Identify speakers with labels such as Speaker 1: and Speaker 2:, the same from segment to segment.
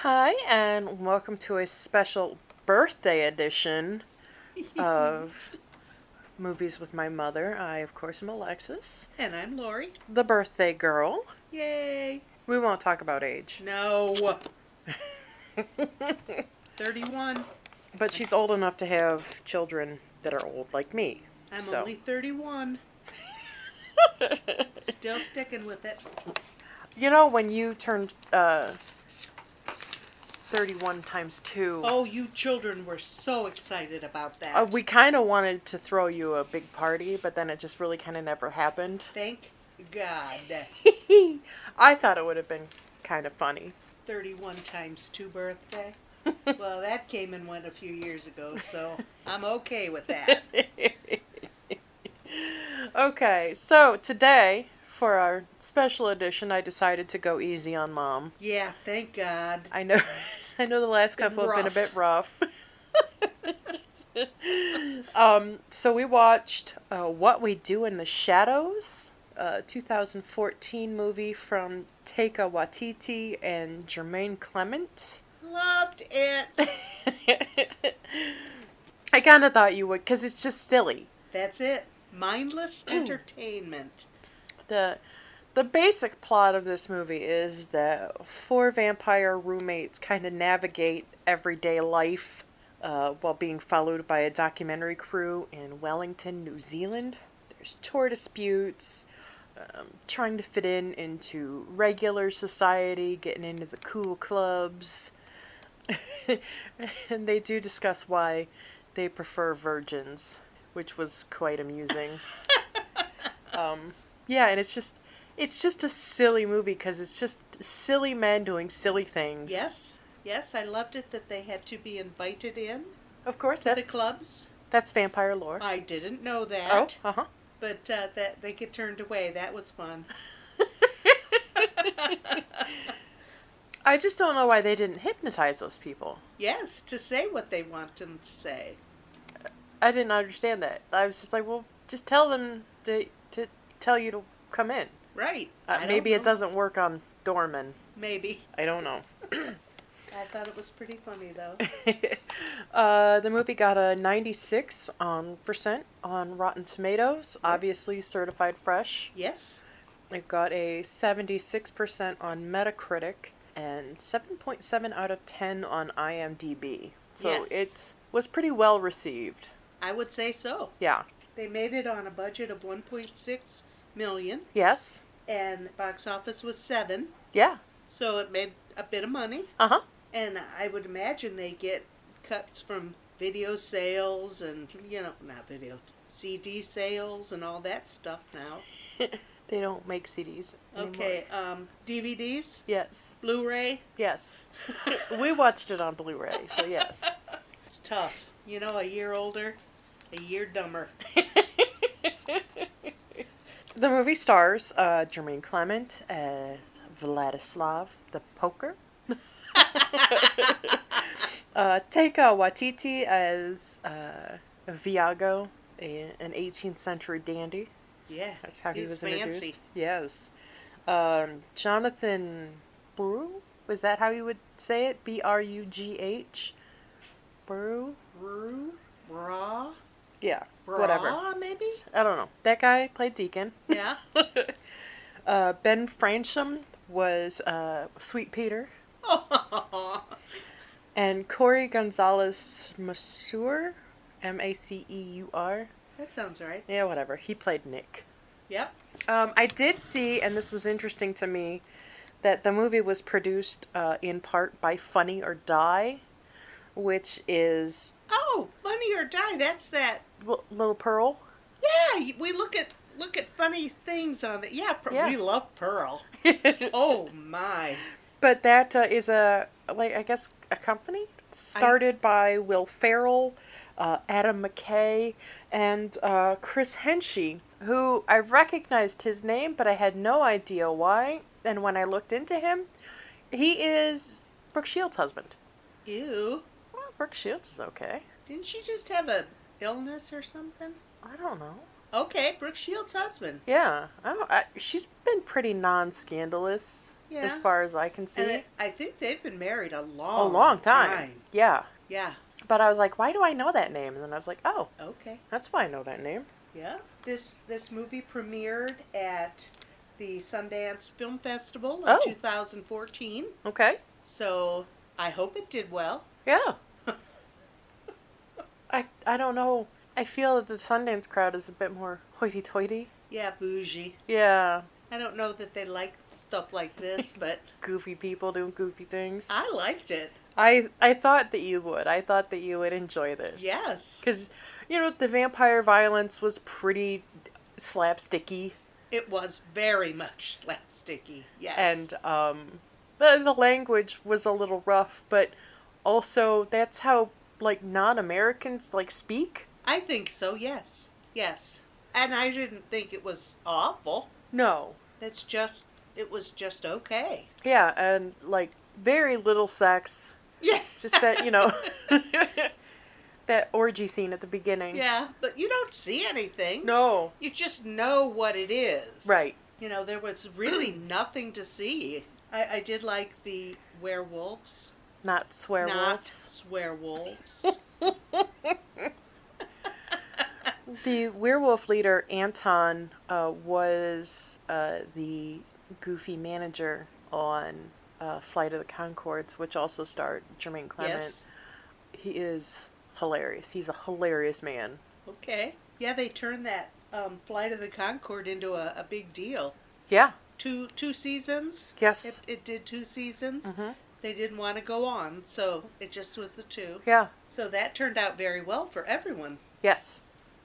Speaker 1: Hi, and welcome to a special birthday edition of Movies with My Mother. I, of course, am Alexis,
Speaker 2: And I'm Lori.
Speaker 1: the birthday girl.
Speaker 2: Yay!
Speaker 1: We won't talk about age.
Speaker 2: No. 31.
Speaker 1: But she's old enough to have children that are old like me.
Speaker 2: I'm
Speaker 1: so.
Speaker 2: only 31. Still sticking with it.
Speaker 1: You know, when you turned 31 times 2...
Speaker 2: Oh, you children were so excited about that.
Speaker 1: we kind of wanted to throw you a big party, but then it just really kind of never happened.
Speaker 2: Thank God.
Speaker 1: I thought it would have been kind of funny.
Speaker 2: 31 times 2 birthday. Well, that came and went a few years ago, so I'm okay with that.
Speaker 1: Okay, so today, for our special edition, I decided to go easy on Mom.
Speaker 2: Yeah, thank God.
Speaker 1: I know the last couple have been a bit rough. So we watched What We Do in the Shadows, a 2014 movie from Taika Waititi and Jermaine Clement.
Speaker 2: Loved it.
Speaker 1: I kind of thought you would, because it's just silly.
Speaker 2: That's it. Mindless entertainment.
Speaker 1: The basic plot of this movie is that 4 vampire roommates kind of navigate everyday life while being followed by a documentary crew in Wellington, New Zealand. There's tour disputes, trying to fit into regular society, getting into the cool clubs. And they do discuss why they prefer virgins, which was quite amusing. Yeah, and it's just a silly movie because it's just silly men doing silly things.
Speaker 2: Yes, I loved it that they had to be invited in.
Speaker 1: Of course,
Speaker 2: to the clubs.
Speaker 1: That's vampire lore.
Speaker 2: I didn't know that.
Speaker 1: Oh, uh-huh.
Speaker 2: But that they get turned away. That was fun.
Speaker 1: I just don't know why they didn't hypnotize those people.
Speaker 2: Yes, to say what they want them to say.
Speaker 1: I didn't understand that. I was just like, well, just tell them to tell you to come in.
Speaker 2: Right.
Speaker 1: Maybe it doesn't work on doormen.
Speaker 2: Maybe.
Speaker 1: I don't know.
Speaker 2: I thought it was pretty funny, though.
Speaker 1: The movie got a 96% on Rotten Tomatoes, obviously certified fresh.
Speaker 2: Yes.
Speaker 1: It got a 76% on Metacritic and 7.7 out of 10 on IMDb. So it was pretty well received.
Speaker 2: I would say so.
Speaker 1: Yeah.
Speaker 2: They made it on a budget of $1.6 million.
Speaker 1: Yes.
Speaker 2: And box office was $7.
Speaker 1: Yeah.
Speaker 2: So it made a bit of money.
Speaker 1: Uh-huh.
Speaker 2: And I would imagine they get cuts from video sales and, not video, CD sales and all that stuff now.
Speaker 1: They don't make CDs anymore.
Speaker 2: Okay, DVDs?
Speaker 1: Yes.
Speaker 2: Blu-ray?
Speaker 1: Yes. We watched it on Blu-ray, so yes.
Speaker 2: It's tough. A year older, a year dumber.
Speaker 1: The movie stars Jermaine Clement as Vladislav the Poker. Taika Waititi as Viago, an 18th century dandy.
Speaker 2: Yeah,
Speaker 1: that's how he was
Speaker 2: fancy.
Speaker 1: Introduced. Yes. Jonathan Brew? Was that how you would say it? Brugh? Brew?
Speaker 2: Raw?
Speaker 1: Yeah, whatever.
Speaker 2: Raw, maybe?
Speaker 1: I don't know. That guy played Deacon.
Speaker 2: Yeah.
Speaker 1: Ben Francham was Sweet Peter. And Corey Gonzalez Masur, Maceur.
Speaker 2: That sounds right.
Speaker 1: Yeah, whatever. He played Nick.
Speaker 2: Yep.
Speaker 1: I did see, and this was interesting to me, that the movie was produced in part by Funny or Die, which is...
Speaker 2: Oh, Funny or Die, that's that...
Speaker 1: Little Pearl?
Speaker 2: Yeah, we look at funny things on it. Yeah, we love Pearl. Oh, my.
Speaker 1: But that is a company started by Will Ferrell, Adam McKay, and Chris Henshey, who I recognized his name, but I had no idea why. And when I looked into him, he is Brooke Shields' husband.
Speaker 2: Ew.
Speaker 1: Well, Brooke Shields is okay.
Speaker 2: Didn't she just have an illness or something?
Speaker 1: I don't know.
Speaker 2: Okay, Brooke Shields' husband.
Speaker 1: Yeah. She's been pretty non-scandalous as
Speaker 2: Yeah.
Speaker 1: far as I can
Speaker 2: And
Speaker 1: see.
Speaker 2: I think they've been married a
Speaker 1: A
Speaker 2: long,
Speaker 1: long time. Yeah.
Speaker 2: Yeah.
Speaker 1: But I was like, why do I know that name? And then I was like, oh,
Speaker 2: Okay.
Speaker 1: that's why I know that name.
Speaker 2: Yeah. This movie premiered at the Sundance Film Festival in
Speaker 1: Oh.
Speaker 2: 2014.
Speaker 1: Okay.
Speaker 2: So I hope it did well.
Speaker 1: Yeah. I don't know. I feel that the Sundance crowd is a bit more hoity-toity.
Speaker 2: Yeah, bougie.
Speaker 1: Yeah.
Speaker 2: I don't know that they like stuff like this, but
Speaker 1: Goofy people doing goofy things.
Speaker 2: I liked it.
Speaker 1: I thought that you would. I thought that you would enjoy this.
Speaker 2: Yes.
Speaker 1: Because, the vampire violence was pretty slapsticky.
Speaker 2: It was very much slapsticky. Yes.
Speaker 1: And the language was a little rough, but also that's how, like, non-Americans, like, speak.
Speaker 2: I think so, yes. Yes. And I didn't think it was awful.
Speaker 1: No.
Speaker 2: It was just okay.
Speaker 1: Yeah, and, like, very little sex.
Speaker 2: Yeah.
Speaker 1: Just that, that orgy scene at the beginning.
Speaker 2: Yeah, but you don't see anything.
Speaker 1: No.
Speaker 2: You just know what it is.
Speaker 1: Right.
Speaker 2: There was really nothing to see. I did like the werewolves.
Speaker 1: Not swearwolves.
Speaker 2: Not swearwolves.
Speaker 1: The werewolf leader, Anton, was the goofy manager on Flight of the Conchords, which also starred Jermaine Clement.
Speaker 2: Yes.
Speaker 1: He is hilarious. He's a hilarious man.
Speaker 2: Okay. Yeah, they turned that Flight of the Concorde into a big deal.
Speaker 1: Yeah.
Speaker 2: Two seasons.
Speaker 1: Yes.
Speaker 2: It did 2 seasons.
Speaker 1: Mm-hmm.
Speaker 2: They didn't want to go on, so it just was the 2.
Speaker 1: Yeah.
Speaker 2: So that turned out very well for everyone.
Speaker 1: Yes.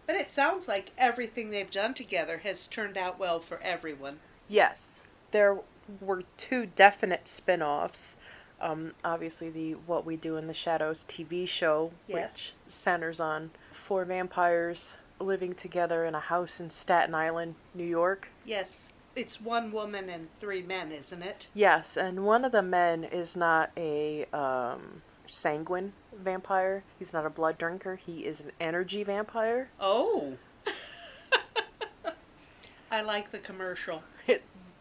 Speaker 2: But it sounds like everything they've done together has turned out well for everyone.
Speaker 1: Yes. There were 2 definite spin-offs. Obviously the What We Do in the Shadows TV show,
Speaker 2: Yes.
Speaker 1: which centers on 4 vampires living together in a house in Staten Island, New York.
Speaker 2: Yes. It's 1 woman and 3 men, isn't it?
Speaker 1: Yes, and one of the men is not a sanguine vampire. He's not a blood drinker. He is an energy vampire.
Speaker 2: Oh. I like the commercial.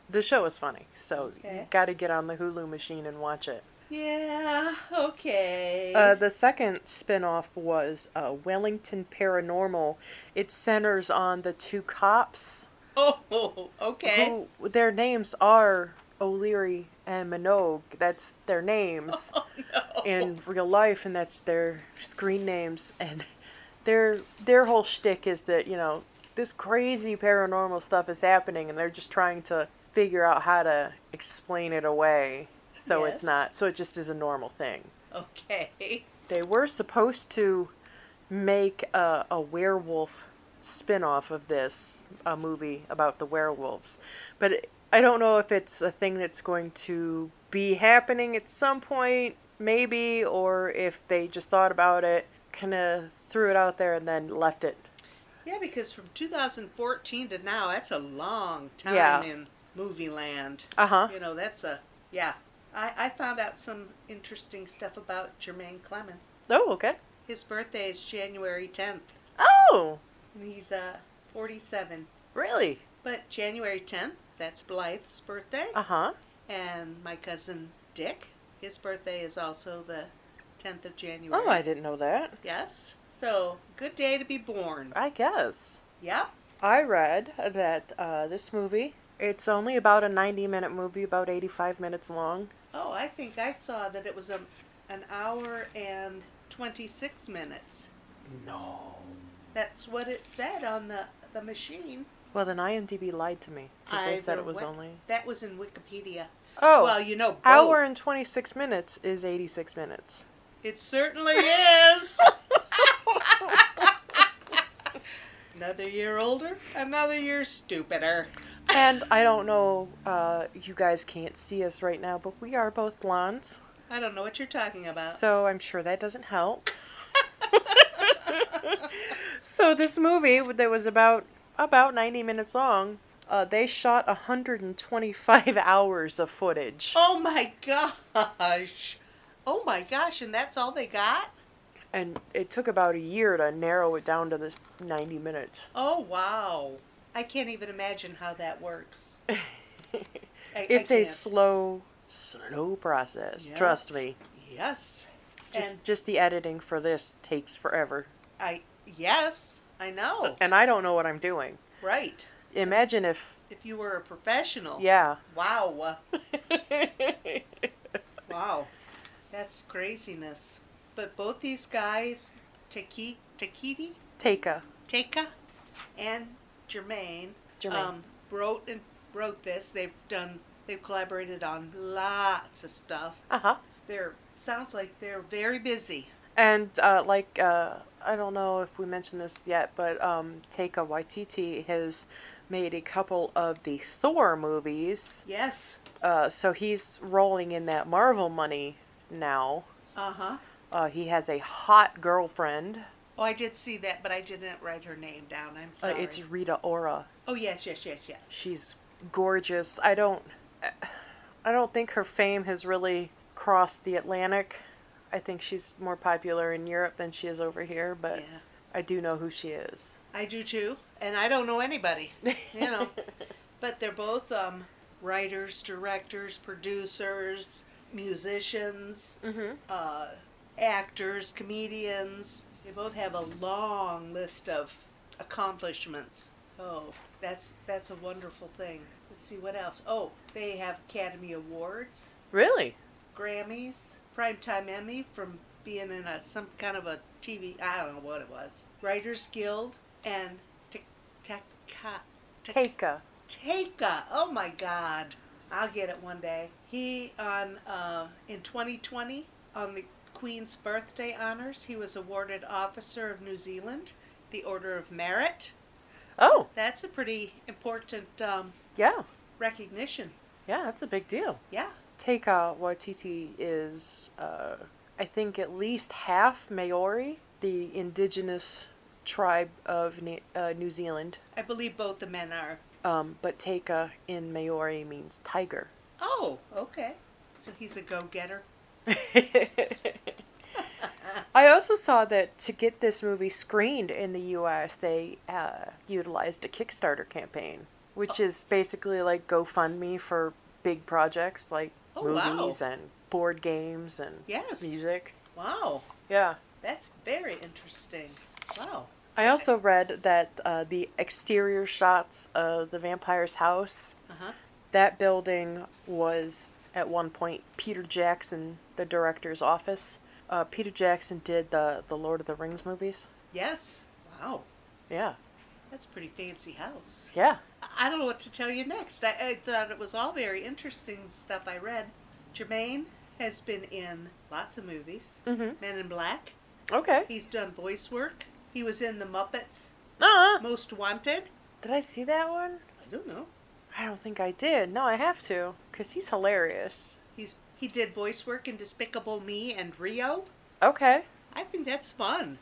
Speaker 1: The show is funny, so
Speaker 2: Okay.
Speaker 1: you got to get on the Hulu machine and watch it.
Speaker 2: Yeah, okay.
Speaker 1: The second spin-off was Wellington Paranormal. It centers on the 2 cops.
Speaker 2: Oh, okay.
Speaker 1: Who, their names are O'Leary and Minogue. That's their names
Speaker 2: Oh, no.
Speaker 1: in real life, and that's their screen names. And their whole shtick is that, this crazy paranormal stuff is happening, and they're just trying to figure out how to explain it away. So
Speaker 2: Yes.
Speaker 1: it's not, so it just is a normal thing.
Speaker 2: Okay.
Speaker 1: They were supposed to make a werewolf spin-off of this, a movie about the werewolves. But I don't know if it's a thing that's going to be happening at some point, maybe, or if they just thought about it, kind of threw it out there and then left it.
Speaker 2: Yeah, because from 2014 to now, that's a long time
Speaker 1: Yeah.
Speaker 2: in movie land.
Speaker 1: Uh-huh.
Speaker 2: Yeah. I found out some interesting stuff about Jermaine Clement.
Speaker 1: Oh, okay.
Speaker 2: His birthday is January 10th.
Speaker 1: Oh,
Speaker 2: And he's 47.
Speaker 1: really?
Speaker 2: But January 10th, that's Blythe's birthday.
Speaker 1: Uh-huh.
Speaker 2: And my cousin Dick, his birthday is also the 10th of January.
Speaker 1: Oh, I didn't know that.
Speaker 2: Yes. So, good day to be born.
Speaker 1: I guess.
Speaker 2: Yep.
Speaker 1: I read that this movie, it's only about a 90-minute movie, about 85 minutes long.
Speaker 2: Oh, I think I saw that it was an hour and 26 minutes.
Speaker 1: No.
Speaker 2: That's what it said on the machine.
Speaker 1: Well, then IMDb lied to me, because they said
Speaker 2: Either
Speaker 1: it was
Speaker 2: way.
Speaker 1: only...
Speaker 2: That was in Wikipedia.
Speaker 1: Oh,
Speaker 2: Well, both.
Speaker 1: hour and 26 minutes is 86 minutes.
Speaker 2: It certainly is. Another year older, another year stupider.
Speaker 1: And I don't know, you guys can't see us right now, but we are both blondes.
Speaker 2: I don't know what you're talking about.
Speaker 1: So I'm sure that doesn't help. So this movie that was about 90 minutes long, they shot 125 hours of footage.
Speaker 2: Oh my gosh. Oh my gosh, and that's all they got?
Speaker 1: And it took about a year to narrow it down to this 90 minutes.
Speaker 2: Oh wow. I can't even imagine how that works. I
Speaker 1: It's a
Speaker 2: can't.
Speaker 1: slow process. Trust
Speaker 2: Yes.
Speaker 1: me.
Speaker 2: Yes. And
Speaker 1: Just the editing for this takes forever.
Speaker 2: yes, I know.
Speaker 1: And I don't know what I'm doing.
Speaker 2: Right. And
Speaker 1: Imagine if,
Speaker 2: if you were a professional.
Speaker 1: yeah.
Speaker 2: Wow. Wow. That's craziness. But both these guys, Takiti,
Speaker 1: Taika.
Speaker 2: Teka, and Jermaine,
Speaker 1: Jermaine.
Speaker 2: wrote and wrote this. They've collaborated on lots of stuff.
Speaker 1: Uh-huh.
Speaker 2: They're sounds like they're very busy.
Speaker 1: And, I don't know if we mentioned this yet, but, Taika Waititi has made a couple of the Thor movies.
Speaker 2: Yes.
Speaker 1: So he's rolling in that Marvel money now.
Speaker 2: Uh-huh.
Speaker 1: He has a hot girlfriend.
Speaker 2: Oh, I did see that, but I didn't write her name down. I'm sorry.
Speaker 1: It's Rita Ora.
Speaker 2: Oh, yes.
Speaker 1: She's gorgeous. I don't think her fame has really crossed the Atlantic. I think she's more popular in Europe than she is over here, but
Speaker 2: Yeah.
Speaker 1: I do know who she is.
Speaker 2: I do too, and I don't know anybody, you know. But they're both writers, directors, producers, musicians,
Speaker 1: Mm-hmm.
Speaker 2: actors, comedians. They both have a long list of accomplishments. Oh, that's a wonderful thing. Let's see what else. Oh, they have Academy Awards,
Speaker 1: Really?
Speaker 2: Grammys, Primetime Emmy from being in some kind of a TV. I don't know what it was. Writers Guild and
Speaker 1: Taika.
Speaker 2: Taika. Oh my God, I'll get it one day. He in 2020 on the Queen's birthday honors, he was awarded Officer of New Zealand, the Order of Merit.
Speaker 1: Oh,
Speaker 2: That's a pretty important
Speaker 1: yeah.
Speaker 2: recognition.
Speaker 1: Yeah, that's a big deal.
Speaker 2: Yeah.
Speaker 1: Taika Waititi is, I think, at least half Maori, the indigenous tribe of New Zealand.
Speaker 2: I believe both the men are.
Speaker 1: But Taika in Maori means tiger.
Speaker 2: Oh, okay. So he's a go-getter.
Speaker 1: I also saw that to get this movie screened in the U.S., they utilized a Kickstarter campaign, which is basically like GoFundMe for big projects like movies and board games and
Speaker 2: Yes.
Speaker 1: music.
Speaker 2: Wow.
Speaker 1: Yeah.
Speaker 2: That's very interesting. Wow.
Speaker 1: I also read that the exterior shots of the vampire's house,
Speaker 2: Uh-huh.
Speaker 1: that building was at one point Peter Jackson, the director's office. Peter Jackson did the Lord of the Rings movies.
Speaker 2: Yes. Wow.
Speaker 1: Yeah.
Speaker 2: That's a pretty fancy house.
Speaker 1: Yeah.
Speaker 2: I don't know what to tell you next. I thought it was all very interesting stuff I read. Jermaine has been in lots of movies.
Speaker 1: Mm-hmm.
Speaker 2: Men in Black.
Speaker 1: Okay.
Speaker 2: He's done voice work. He was in The Muppets.
Speaker 1: Uh-huh.
Speaker 2: Most Wanted.
Speaker 1: Did I see that one?
Speaker 2: I don't know.
Speaker 1: I don't think I did. No, I have to, because he's hilarious.
Speaker 2: He did voice work in Despicable Me and Rio.
Speaker 1: Okay.
Speaker 2: I think that's fun.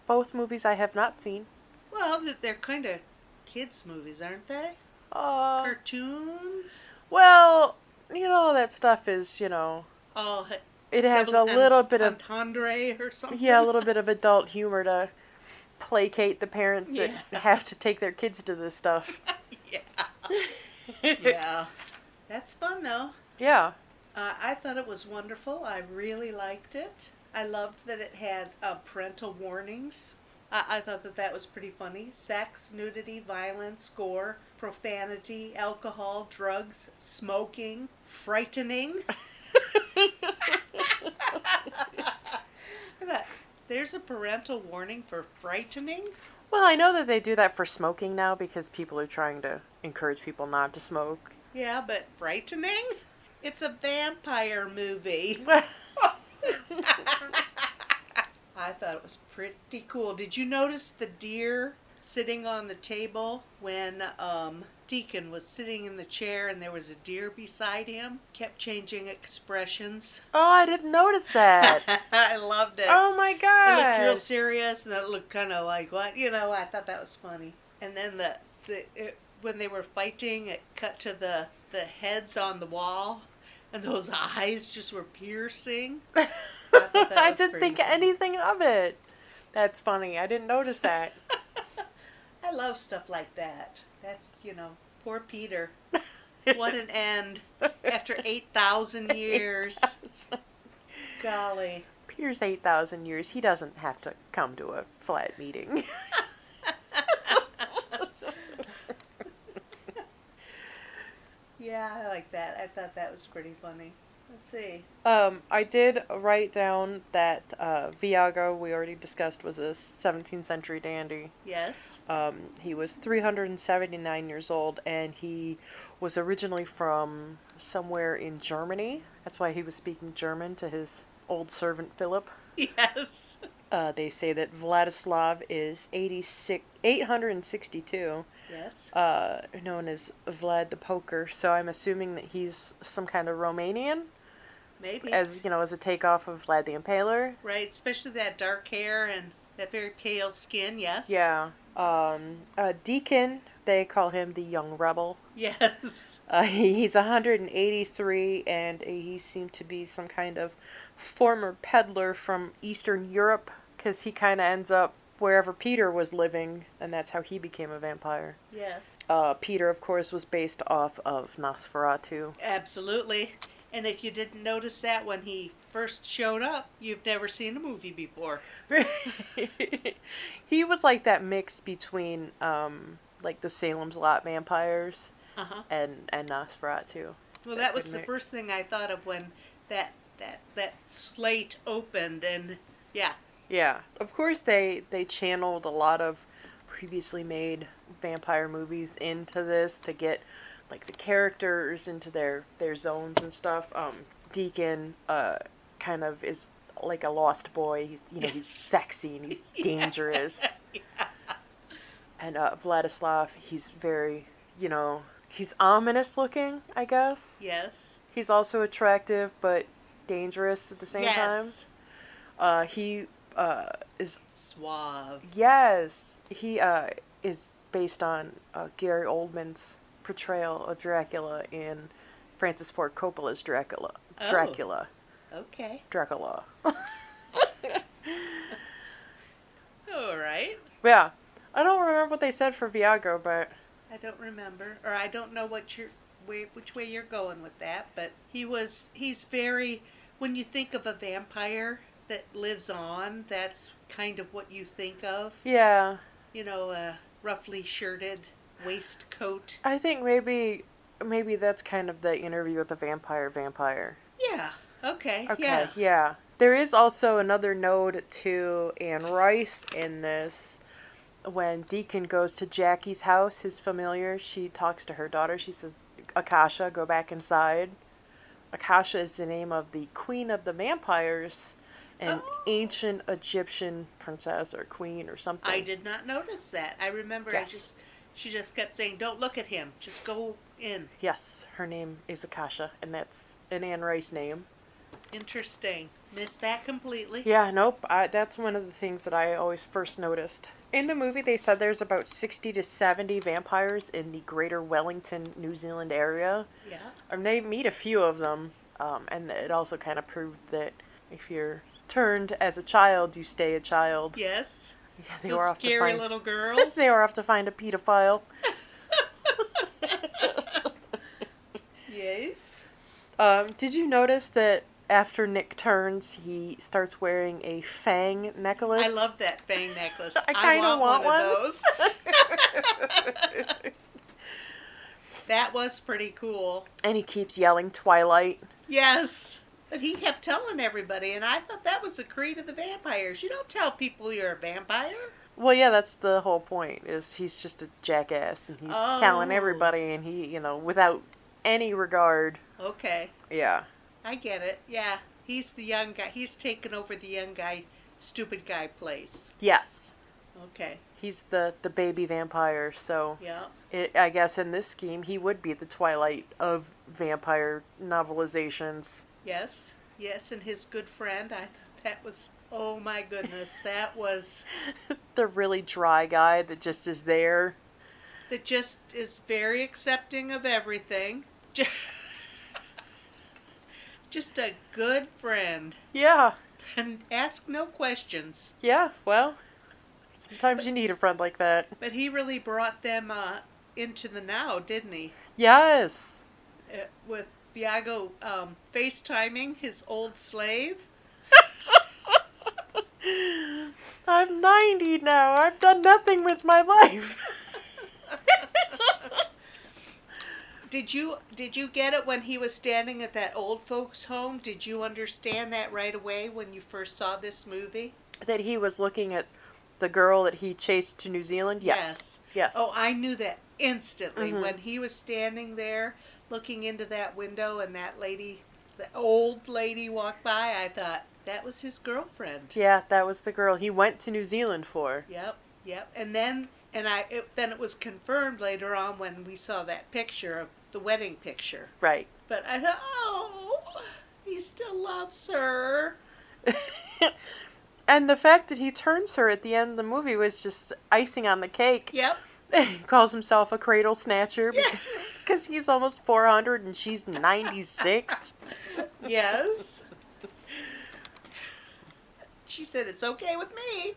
Speaker 1: Both movies I have not seen.
Speaker 2: Well, they're kind of kids' movies, aren't they? Cartoons.
Speaker 1: Well, that stuff is,
Speaker 2: Oh,
Speaker 1: it has a little bit of,
Speaker 2: entendre or something.
Speaker 1: yeah, a little bit of adult humor to placate the parents that have to take their kids to this stuff.
Speaker 2: Yeah. Yeah. That's fun, though.
Speaker 1: Yeah.
Speaker 2: I thought it was wonderful. I really liked it. I loved that it had parental warnings. I thought that was pretty funny. Sex, nudity, violence, gore, profanity, alcohol, drugs, smoking, frightening. There's a parental warning for frightening?
Speaker 1: Well, I know that they do that for smoking now because people are trying to encourage people not to smoke.
Speaker 2: Yeah, but frightening? It's a vampire movie. I thought it was pretty cool. Did you notice the deer sitting on the table when Deacon was sitting in the chair and there was a deer beside him? Kept changing expressions.
Speaker 1: Oh, I didn't notice that.
Speaker 2: I loved it.
Speaker 1: Oh my god.
Speaker 2: It looked real serious and it looked kind of like, what? I thought that was funny. And then when they were fighting, it cut to the heads on the wall and those eyes just were piercing.
Speaker 1: I didn't think anything of it. That's funny. I didn't notice that.
Speaker 2: I love stuff like that. That's, poor Peter. What an end. After 8,000 years.
Speaker 1: Yes.
Speaker 2: Golly.
Speaker 1: Peter's 8,000 years. He doesn't have to come to a flat meeting.
Speaker 2: Yeah, I like that. I thought that was pretty funny. Let's see.
Speaker 1: I did write down that Viago, we already discussed, was a 17th century dandy.
Speaker 2: Yes.
Speaker 1: He was 379 years old, and he was originally from somewhere in Germany. That's why he was speaking German to his old servant Philip.
Speaker 2: Yes.
Speaker 1: They say that Vladislav is 862,
Speaker 2: Yes.
Speaker 1: known as Vlad the Poker, so I'm assuming that he's some kind of Romanian,
Speaker 2: Maybe.
Speaker 1: as, as a takeoff of Vlad the Impaler.
Speaker 2: Right, especially that dark hair and that very pale skin, yes?
Speaker 1: Yeah. Deacon, they call him the Young Rebel.
Speaker 2: Yes.
Speaker 1: He's 183, and he seemed to be some kind of former peddler from Eastern Europe, because he kind of ends up wherever Peter was living, and that's how he became a vampire.
Speaker 2: Yes.
Speaker 1: Peter, of course, was based off of Nosferatu.
Speaker 2: Absolutely. And if you didn't notice that when he first showed up, you've never seen a movie before.
Speaker 1: He was like that mix between, like the Salem's Lot vampires
Speaker 2: Uh-huh.
Speaker 1: and Nosferatu.
Speaker 2: Well, that was
Speaker 1: good
Speaker 2: the
Speaker 1: mix.
Speaker 2: first thing I thought of when that slate opened, and yeah.
Speaker 1: Yeah, of course they channeled a lot of previously made vampire movies into this to get like the characters into their zones and stuff. Deacon kind of is like a lost boy. He's he's sexy and he's dangerous.
Speaker 2: Yeah.
Speaker 1: And Vladislav, he's very he's ominous looking, I guess.
Speaker 2: Yes.
Speaker 1: He's also attractive but dangerous at the same time. He is
Speaker 2: Suave.
Speaker 1: Yes, he is based on Gary Oldman's portrayal of Dracula in Francis Ford Coppola's Dracula.
Speaker 2: Oh.
Speaker 1: Dracula.
Speaker 2: Okay.
Speaker 1: Dracula.
Speaker 2: All right.
Speaker 1: Yeah, I don't remember what they said for Viago, but
Speaker 2: I don't remember, or I don't know which way you're going with that, but he's very, when you think of a vampire that lives on, that's kind of what you think of.
Speaker 1: yeah,
Speaker 2: A roughly shirted waistcoat.
Speaker 1: I think maybe that's kind of the interview with the vampire.
Speaker 2: Yeah. Okay.
Speaker 1: Okay,
Speaker 2: Yeah.
Speaker 1: There is also another node to Anne Rice in this. When Deacon goes to Jackie's house, his familiar, she talks to her daughter. She says, Akasha, go back inside. Akasha is the name of the queen of the vampires, an ancient Egyptian princess or queen or something.
Speaker 2: I did not notice that. I remember
Speaker 1: Yes.
Speaker 2: she just kept saying, "Don't look at him. Just go in."
Speaker 1: Yes, her name is Akasha, and that's an Anne Rice name.
Speaker 2: Interesting. Missed that completely.
Speaker 1: Yeah, nope. That's one of the things that I always first noticed. In the movie, they said there's about 60 to 70 vampires in the greater Wellington, New Zealand area.
Speaker 2: Yeah.
Speaker 1: And they meet a few of them, and it also kind of proved that if you're turned as a child, you stay a child.
Speaker 2: Yes.
Speaker 1: Yeah, they
Speaker 2: Those
Speaker 1: were off to
Speaker 2: scary
Speaker 1: find,
Speaker 2: little girls.
Speaker 1: they were off to find a pedophile.
Speaker 2: Yes.
Speaker 1: Did you notice that after Nick turns, he starts wearing a fang necklace?
Speaker 2: I love that fang necklace.
Speaker 1: I kind of want
Speaker 2: one of those. That was pretty cool.
Speaker 1: And he keeps yelling Twilight.
Speaker 2: Yes. But he kept telling everybody, and I thought that was the creed of the vampires. You don't tell people you're a vampire.
Speaker 1: Well, yeah, that's the whole point, is he's just a jackass, and he's telling everybody, and he, without any regard.
Speaker 2: Okay.
Speaker 1: Yeah.
Speaker 2: I get it. Yeah. He's the young guy. He's taken over the young guy, stupid guy place.
Speaker 1: Yes.
Speaker 2: Okay.
Speaker 1: He's the baby vampire, so
Speaker 2: Yeah.
Speaker 1: I guess in this scheme, he would be the Twilight of vampire novelizations.
Speaker 2: Yes. Yes, and his good friend, I thought that was, oh my goodness, that was,
Speaker 1: The really dry guy that just is there.
Speaker 2: that just is very accepting of everything. Just a good friend.
Speaker 1: Yeah.
Speaker 2: And ask no questions.
Speaker 1: Yeah, well, sometimes you need a friend like that.
Speaker 2: But he really brought them into the now, didn't he?
Speaker 1: Yes.
Speaker 2: with Iago FaceTiming his old slave.
Speaker 1: I'm 90 now. I've done nothing with my life.
Speaker 2: Did you get it when he was standing at that old folks home? Did you understand that right away when you first saw this movie?
Speaker 1: That he was looking at the girl that he chased to New Zealand? Yes. Yes.
Speaker 2: Oh, I knew that instantly
Speaker 1: Mhm.
Speaker 2: when he was standing there looking into that window and that lady, the old lady walked by. I thought that was his girlfriend.
Speaker 1: Yeah, that was the girl he went to New Zealand for.
Speaker 2: Yep, yep. Then it was confirmed later on when we saw that picture of the wedding picture.
Speaker 1: Right.
Speaker 2: But I thought, oh, he still loves her.
Speaker 1: And the fact that he turns her at the end of the movie was just icing on the cake.
Speaker 2: Yep.
Speaker 1: He calls himself a cradle snatcher
Speaker 2: Yeah.
Speaker 1: because he's almost 400 and she's 96.
Speaker 2: Yes. She said, it's okay with me.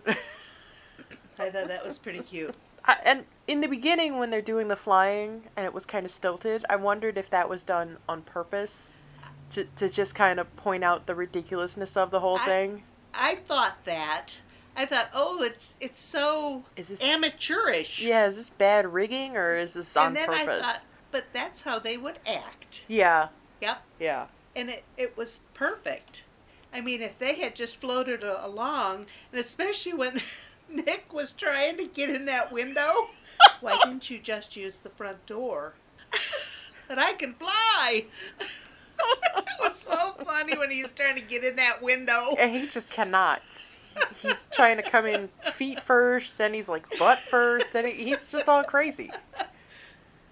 Speaker 2: I thought that was pretty cute.
Speaker 1: And in the beginning, when they're doing the flying and it was kind of stilted, I wondered if that was done on purpose to just kind of point out the ridiculousness of the whole thing.
Speaker 2: I thought that. I thought, oh, it's so
Speaker 1: Is this
Speaker 2: amateurish.
Speaker 1: Yeah, is this bad rigging or is this on
Speaker 2: And then
Speaker 1: purpose?
Speaker 2: I thought, but that's how they would act.
Speaker 1: Yeah.
Speaker 2: Yep.
Speaker 1: Yeah.
Speaker 2: And it was perfect. I mean, if they had just floated along, and especially when Nick was trying to get in that window, why didn't you just use the front door? But I can fly. It was so funny when he was trying to get in that window.
Speaker 1: And he just cannot. He's trying to come in feet first, then he's like butt first, then he's just all crazy.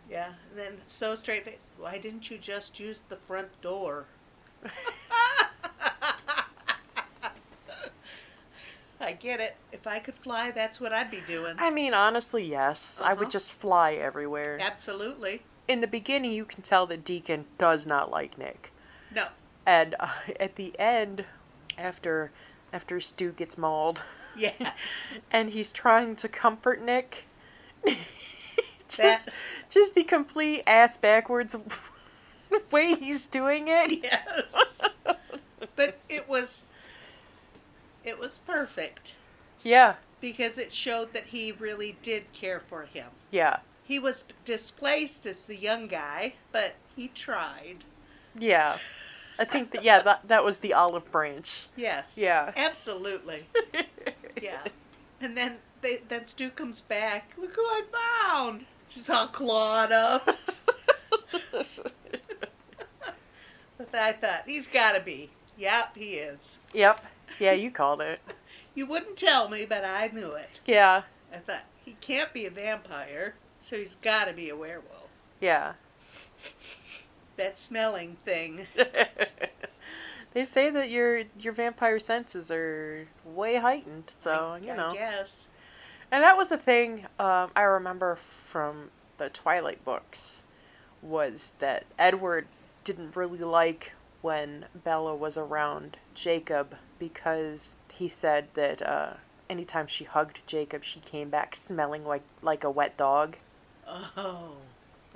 Speaker 2: Yeah, and then so straight face. Why didn't you just use the front door? I get it. If I could fly, that's what I'd be doing.
Speaker 1: I mean, honestly, yes. I would
Speaker 2: Uh-huh.
Speaker 1: just fly everywhere.
Speaker 2: Absolutely.
Speaker 1: In the beginning, you can tell that Deacon does not like Nick.
Speaker 2: No.
Speaker 1: And at the end, after Stu gets mauled,
Speaker 2: Yes.
Speaker 1: and he's trying to comfort Nick,
Speaker 2: That-
Speaker 1: just the complete ass backwards way he's doing it.
Speaker 2: Yes. But it was perfect
Speaker 1: Yeah,
Speaker 2: because it showed that he really did care for him.
Speaker 1: yeah,
Speaker 2: He was displaced as the young guy, but he tried.
Speaker 1: yeah. I think that was the olive branch.
Speaker 2: Yes.
Speaker 1: Yeah.
Speaker 2: Absolutely. Yeah. And then Stu comes back. Look who I found. She's all clawed up. But I thought, he's got to be. Yep, he is.
Speaker 1: Yep. Yeah, you called it.
Speaker 2: You wouldn't tell me, but I knew it.
Speaker 1: Yeah,
Speaker 2: I thought, he can't be a vampire, so he's got to be a werewolf.
Speaker 1: yeah.
Speaker 2: That smelling thing.
Speaker 1: They say that your vampire senses are way heightened, so you know.
Speaker 2: I guess.
Speaker 1: And that was the thing I remember from the Twilight books, was that Edward didn't really like when Bella was around Jacob because he said that anytime she hugged Jacob, she came back smelling like a wet dog.
Speaker 2: Oh,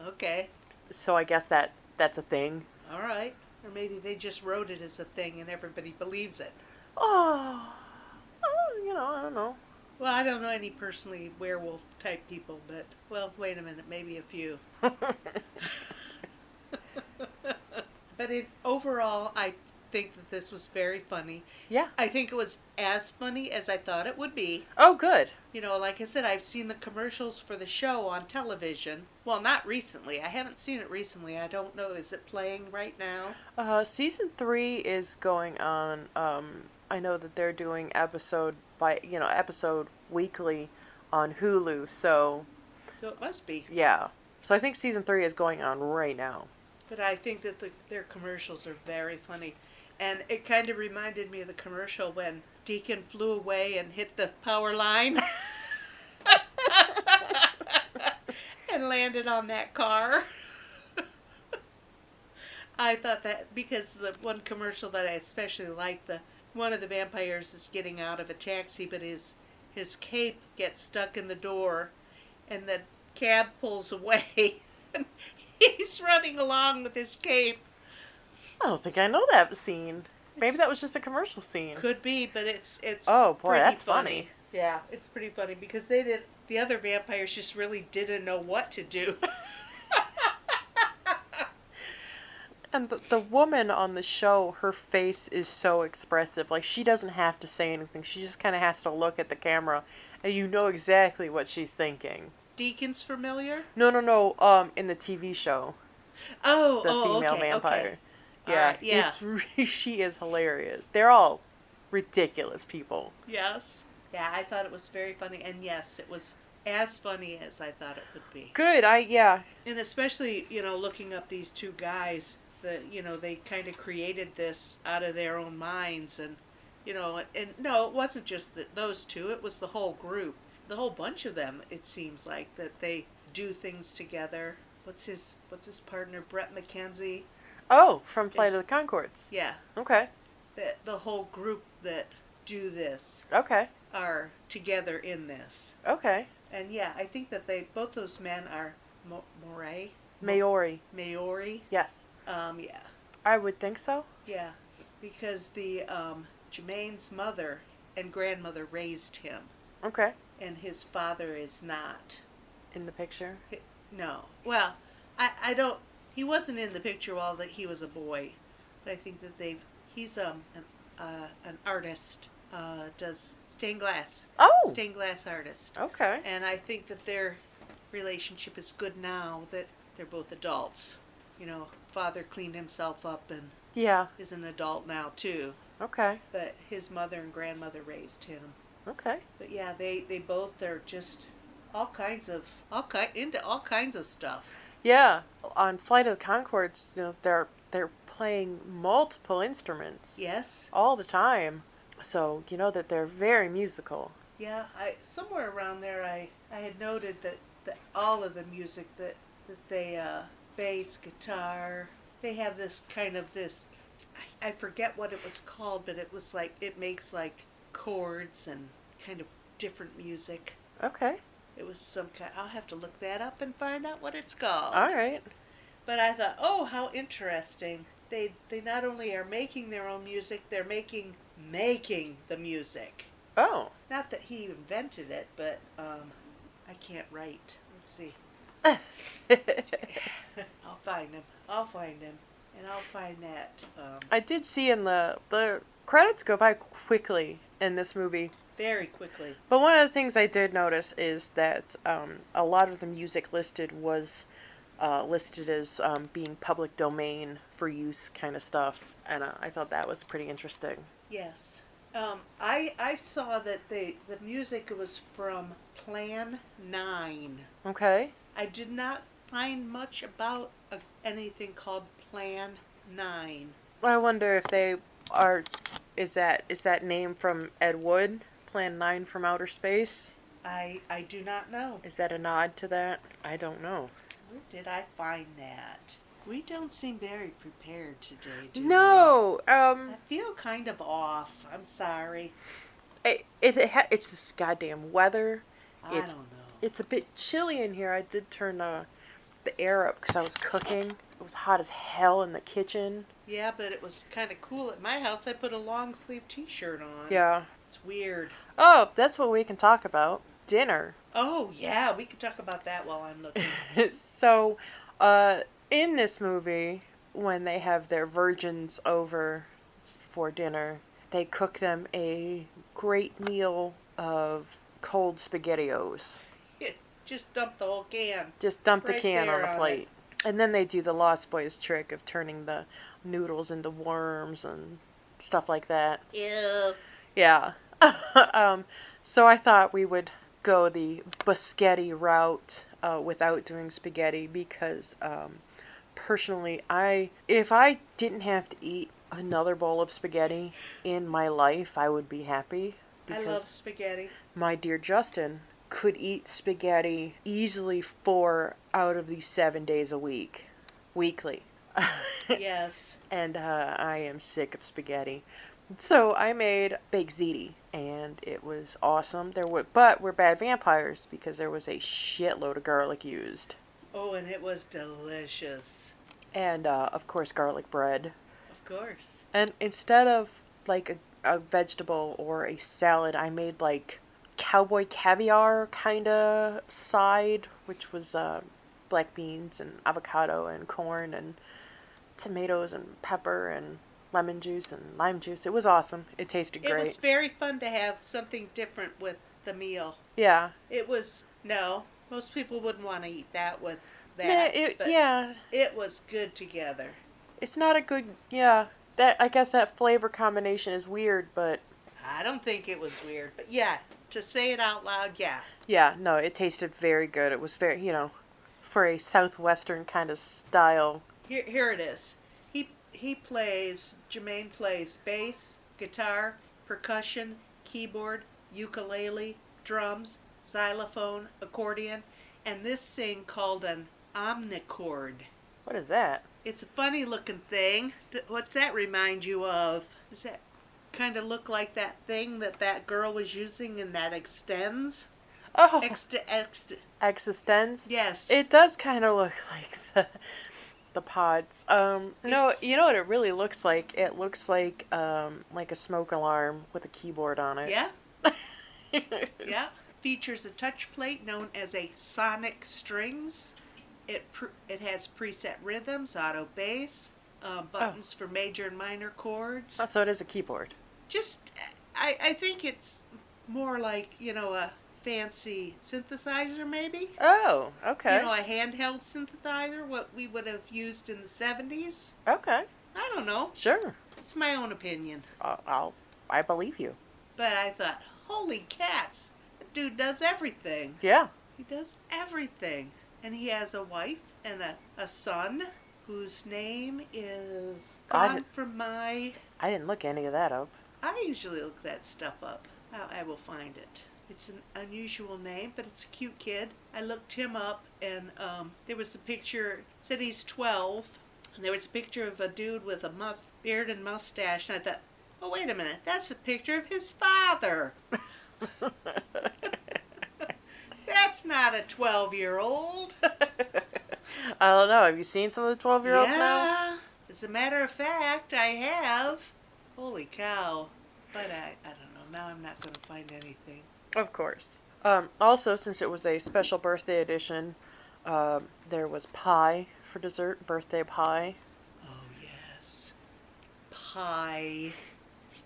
Speaker 2: okay.
Speaker 1: So I guess that's a thing.
Speaker 2: All right. Or maybe they just wrote it as a thing and everybody believes it.
Speaker 1: Oh, I don't know.
Speaker 2: Well, I don't know any personally werewolf type people, but, well, wait a minute, maybe a few. But overall, I think that this was very funny.
Speaker 1: Yeah.
Speaker 2: I think it was as funny as I thought it would be.
Speaker 1: Oh, good.
Speaker 2: You know, like I said, I've seen the commercials for the show on television. Well, not recently. I haven't seen it recently. I don't know. Is it playing right now?
Speaker 1: Season 3 is going on. I know that they're doing episode weekly on Hulu. So
Speaker 2: it must be.
Speaker 1: yeah. So I think season 3 is going on right now.
Speaker 2: But I think that their commercials are very funny. And it kind of reminded me of the commercial when Deacon flew away and hit the power line. And landed on that car. I thought that because the one commercial that I especially liked, one of the vampires is getting out of a taxi, but his cape gets stuck in the door, and the cab pulls away, and He's running along with his cape.
Speaker 1: I don't think I know that scene. Maybe
Speaker 2: It's,
Speaker 1: that was just a commercial scene.
Speaker 2: could be, but it's
Speaker 1: Oh boy,
Speaker 2: pretty
Speaker 1: that's
Speaker 2: funny.
Speaker 1: funny.
Speaker 2: Yeah, it's pretty funny because the other vampires just really didn't know what to do.
Speaker 1: And the woman on the show, her face is so expressive. Like, she doesn't have to say anything. She just kind of has to look at the camera, and you know exactly what she's thinking.
Speaker 2: Deacon's familiar?
Speaker 1: No, no, no. In the TV show,
Speaker 2: Oh,
Speaker 1: the
Speaker 2: oh,
Speaker 1: female
Speaker 2: okay,
Speaker 1: vampire.
Speaker 2: okay. All
Speaker 1: Yeah,
Speaker 2: right, yeah.
Speaker 1: she is hilarious. They're all ridiculous people.
Speaker 2: Yes. Yeah, I thought it was very funny, and yes, it was as funny as I thought it would be.
Speaker 1: Good. Yeah.
Speaker 2: And especially, looking up these two guys, they kind of created this out of their own minds, and and no, it wasn't just those two; it was the whole group, the whole bunch of them. It seems like that they do things together. What's his partner, Brett McKenzie?
Speaker 1: Oh, from Flight
Speaker 2: Is
Speaker 1: of the Conchords.
Speaker 2: Yeah,
Speaker 1: Okay.
Speaker 2: the whole group that do this
Speaker 1: Okay.
Speaker 2: are together in this.
Speaker 1: Okay.
Speaker 2: And yeah, I think that both those men are Moray,
Speaker 1: Maori.
Speaker 2: Maori.
Speaker 1: Yes.
Speaker 2: Yeah,
Speaker 1: I would think so.
Speaker 2: yeah, because the Jermaine's mother and grandmother raised him,
Speaker 1: Okay.
Speaker 2: and his father is not.
Speaker 1: In the picture.
Speaker 2: No, well, I don't. He wasn't in the picture while that he was a boy, but I think that he's an artist, does stained glass.
Speaker 1: Oh.
Speaker 2: Stained glass artist.
Speaker 1: Okay.
Speaker 2: And I think that their relationship is good now that they're both adults. Father cleaned himself up and
Speaker 1: Yeah.
Speaker 2: is an adult now too.
Speaker 1: Okay.
Speaker 2: But his mother and grandmother raised him.
Speaker 1: Okay.
Speaker 2: But yeah, they both are just into all kinds of stuff.
Speaker 1: Yeah. On Flight of the Conchords, they're playing multiple instruments.
Speaker 2: Yes.
Speaker 1: All the time. So you know that they're very musical.
Speaker 2: Yeah, I somewhere around there I had noted that all of the music that they bass, guitar, they have this kind of this I forget what it was called, but it was like it makes like chords and kind of different music.
Speaker 1: Okay.
Speaker 2: It was some kind. I'll have to look that up and find out what it's called.
Speaker 1: All right.
Speaker 2: But I thought, oh, how interesting. They not only are making their own music, they're making the music.
Speaker 1: Oh.
Speaker 2: Not that he invented it, but I can't write. Let's see. I'll find him. And I'll find that.
Speaker 1: I did see in the credits go by quickly in this movie.
Speaker 2: Very quickly.
Speaker 1: But one of the things I did notice is that a lot of the music listed was listed as being public domain for use kind of stuff. And I thought that was pretty interesting.
Speaker 2: Yes. I saw that the music was from Plan 9.
Speaker 1: Okay.
Speaker 2: I did not find much about anything called Plan 9.
Speaker 1: I wonder if they are. Is that name from Ed Wood? Plan 9 from Outer Space?
Speaker 2: I do not know.
Speaker 1: Is that a nod to that? I don't know.
Speaker 2: Where did I find that? We don't seem very prepared today, do we?
Speaker 1: No.
Speaker 2: I feel kind of off. I'm sorry.
Speaker 1: It's this goddamn weather.
Speaker 2: I don't know.
Speaker 1: It's a bit chilly in here. I did turn the air up because I was cooking. It was hot as hell in the kitchen.
Speaker 2: Yeah, but it was kind of cool at my house. I put a long sleeve t-shirt on.
Speaker 1: Yeah.
Speaker 2: It's weird.
Speaker 1: Oh, that's what we can talk about. Dinner.
Speaker 2: Oh, yeah. We can talk about that while I'm looking.
Speaker 1: So, in this movie, when they have their virgins over for dinner, they cook them a great meal of cold SpaghettiOs.
Speaker 2: Just dump the whole can.
Speaker 1: Just dump the
Speaker 2: Right
Speaker 1: can on
Speaker 2: there
Speaker 1: the
Speaker 2: on
Speaker 1: plate. And then they do the Lost Boys trick of turning the noodles into worms and stuff like that.
Speaker 2: Ew.
Speaker 1: Yeah. So I thought we would go the biscotti route without doing spaghetti because personally, if I didn't have to eat another bowl of spaghetti in my life, I would be happy.
Speaker 2: I love spaghetti.
Speaker 1: My dear Justin could eat spaghetti easily 4 out of the 7 days a week. Weekly.
Speaker 2: Yes.
Speaker 1: And I am sick of spaghetti. So I made baked ziti, and it was awesome. But we're bad vampires because there was a shitload of garlic used.
Speaker 2: Oh, and it was delicious.
Speaker 1: And, of course, garlic bread.
Speaker 2: Of course.
Speaker 1: And instead of like a vegetable or a salad, I made like cowboy caviar kind of side, which was black beans and avocado and corn and tomatoes and pepper and lemon juice and lime juice. It was awesome. It tasted
Speaker 2: It was
Speaker 1: great.
Speaker 2: very fun to have something different with the meal.
Speaker 1: Yeah.
Speaker 2: It was, no, most people wouldn't want to eat that with
Speaker 1: Meh,
Speaker 2: that, but
Speaker 1: yeah.
Speaker 2: it was good together.
Speaker 1: It's not a good, yeah. That I guess that flavor combination is weird, but
Speaker 2: I don't think it was weird, but yeah, to say it out loud, yeah.
Speaker 1: yeah, no, it tasted very good. It was very, for a southwestern kind of style.
Speaker 2: Here it is. Jermaine plays bass, guitar, percussion, keyboard, ukulele, drums, xylophone, accordion, and this thing called an omnichord.
Speaker 1: What is that?
Speaker 2: It's a funny looking thing. What's that remind you of? Does that kind of look like that thing that girl was using and that extends?
Speaker 1: Oh, Existenz.
Speaker 2: Yes.
Speaker 1: It does kind of look like the pods. No,
Speaker 2: It's-
Speaker 1: you know what it really looks like? It looks like a smoke alarm with a keyboard on it.
Speaker 2: Yeah. Yeah. Features a touch plate known as a sonic strings. It has preset rhythms, auto bass, buttons for major and minor chords.
Speaker 1: Oh, so it is a keyboard.
Speaker 2: Just, I think it's more like, a fancy synthesizer maybe.
Speaker 1: Oh, okay.
Speaker 2: A handheld synthesizer, what we would have used in the 70s.
Speaker 1: Okay.
Speaker 2: I don't know.
Speaker 1: Sure.
Speaker 2: It's my own opinion.
Speaker 1: I believe you.
Speaker 2: But I thought, holy cats, that dude does everything.
Speaker 1: Yeah.
Speaker 2: He does everything. And he has a wife and a son whose name is gone from my...
Speaker 1: I didn't look any of that up.
Speaker 2: I usually look that stuff up. I will find it. It's an unusual name, but it's a cute kid. I looked him up, and there was a picture, said he's 12, and there was a picture of a dude with a beard and mustache, and I thought, oh, wait a minute, that's a picture of his father. That's not a 12-year-old.
Speaker 1: I don't know. Have you seen some of the 12-year-olds now?
Speaker 2: Yeah, as a matter of fact, I have. Holy cow. But I don't know. Now I'm not going to find anything.
Speaker 1: Of course. Also, since it was a special birthday edition, there was pie for dessert, birthday pie.
Speaker 2: Oh, yes. Pie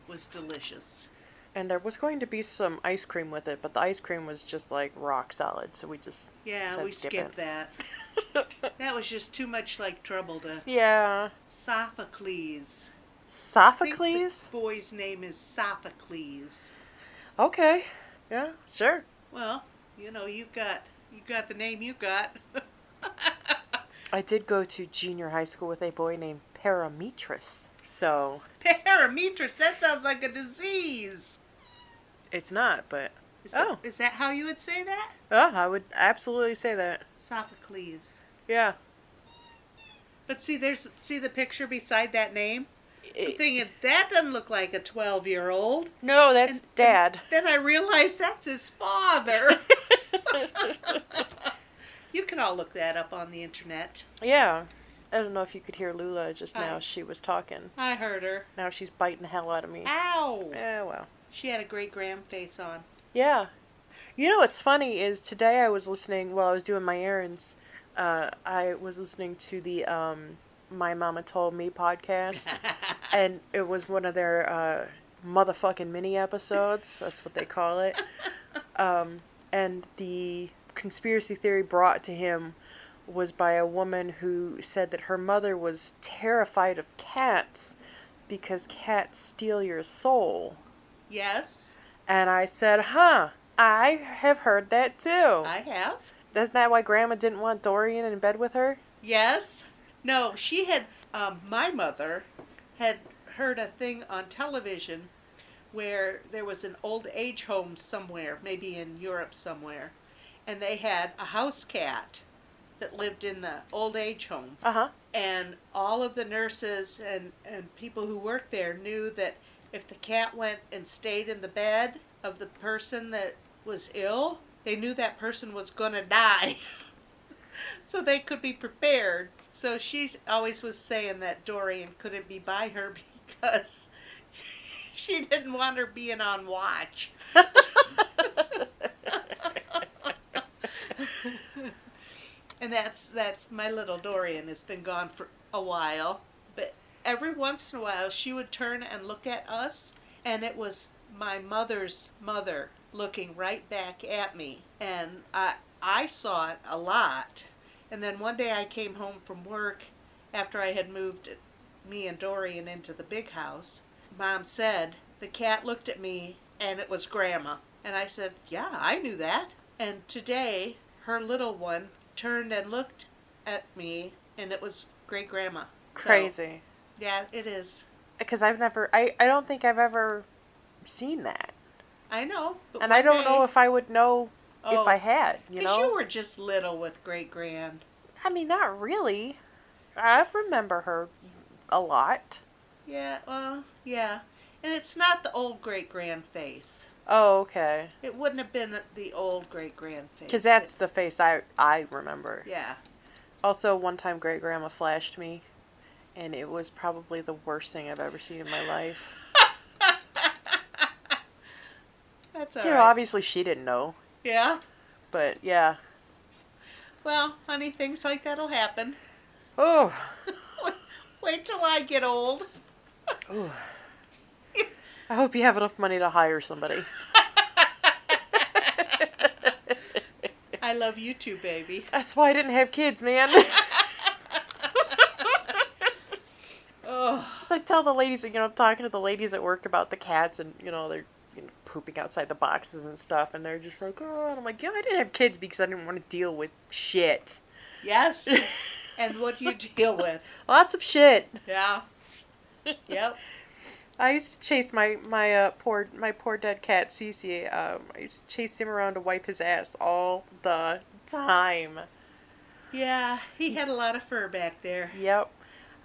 Speaker 2: was delicious.
Speaker 1: And there was going to be some ice cream with it, but the ice cream was just like rock solid, so we just
Speaker 2: Yeah, we skipped that. That was just too much like trouble to...
Speaker 1: Yeah.
Speaker 2: Sophocles. I
Speaker 1: Sophocles?
Speaker 2: think the boy's name is Sophocles.
Speaker 1: Okay. Yeah, sure.
Speaker 2: Well, you got the name you got.
Speaker 1: I did go to junior high school with a boy named Parametris, so...
Speaker 2: Parametris, that sounds like a disease.
Speaker 1: It's not, but...
Speaker 2: Is that how you would say that?
Speaker 1: Oh, I would absolutely say that.
Speaker 2: Sophocles.
Speaker 1: Yeah.
Speaker 2: But see the picture beside that name? I'm
Speaker 1: It,
Speaker 2: thinking, that doesn't look like a 12-year-old.
Speaker 1: no, that's Dad.
Speaker 2: Then I realized that's his father. You can all look that up on the internet.
Speaker 1: Yeah. I don't know if you could hear Lula just now.
Speaker 2: Hi.
Speaker 1: She was talking.
Speaker 2: I heard her.
Speaker 1: Now she's biting the hell out of me.
Speaker 2: Ow!
Speaker 1: Yeah, well.
Speaker 2: She had a great Graham face on.
Speaker 1: Yeah. You know what's funny is today I was listening while I was doing my errands. I was listening to the My Mama Told Me podcast, and it was one of their motherfucking mini episodes. That's what they call it. And the conspiracy theory brought to him was by a woman who said that her mother was terrified of cats because cats steal your soul.
Speaker 2: Yes,
Speaker 1: And I said, huh, I have heard that too.
Speaker 2: I have.
Speaker 1: Isn't that why Grandma didn't want Dorian in bed with her?
Speaker 2: Yes. No, she had, my mother had heard a thing on television where there was an old age home somewhere, maybe in Europe somewhere, and they had a house cat that lived in the old age home.
Speaker 1: Uh-huh.
Speaker 2: And all of the nurses and people who worked there knew that if the cat went and stayed in the bed of the person that was ill, they knew that person was going to die. so they could be prepared. So she always was saying that Dorian couldn't be by her because she didn't want her being on watch. And that's my little Dorian. Has been gone for a while, but every once in a while she would turn and look at us, and it was my mother's mother looking right back at me, and I saw it a lot. And then one day I came home from work after I had moved me and Dorian into the big house. Mom said the cat looked at me and it was Grandma, and I said, "Yeah, I knew that." And today her little one turned and looked at me, and it was great grandma.
Speaker 1: Crazy.
Speaker 2: So, yeah, it is.
Speaker 1: Because I don't think I've ever seen that.
Speaker 2: I know. But
Speaker 1: and I don't know if I would know if I had,
Speaker 2: Because you were just little with great grand.
Speaker 1: I mean, not really. I remember her a lot.
Speaker 2: Yeah, well, yeah. And it's not the old great grand face.
Speaker 1: Oh, okay.
Speaker 2: It wouldn't have been the old great grand face.
Speaker 1: Because that's the face I remember.
Speaker 2: Yeah.
Speaker 1: Also, one time great grandma flashed me, and it was probably the worst thing I've ever seen in my life.
Speaker 2: That's all
Speaker 1: right.
Speaker 2: right.
Speaker 1: Obviously she didn't know.
Speaker 2: Yeah?
Speaker 1: But, yeah.
Speaker 2: Well, honey, things like that'll happen.
Speaker 1: Oh.
Speaker 2: Wait till I get old.
Speaker 1: Ooh. I hope you have enough money to hire somebody.
Speaker 2: I love you too, baby.
Speaker 1: That's why I didn't have kids, man.
Speaker 2: Oh.
Speaker 1: So I tell the ladies, I'm talking to the ladies at work about the cats, and, they're pooping outside the boxes and stuff, and they're just like, oh, and I'm like, yeah, I didn't have kids because I didn't want to deal with shit.
Speaker 2: Yes. And what do you deal with?
Speaker 1: Lots of shit.
Speaker 2: Yeah. Yep.
Speaker 1: I used to chase my poor dead cat Cece. I used to chase him around to wipe his ass all the time.
Speaker 2: Yeah, he had a lot of fur back there.
Speaker 1: Yep.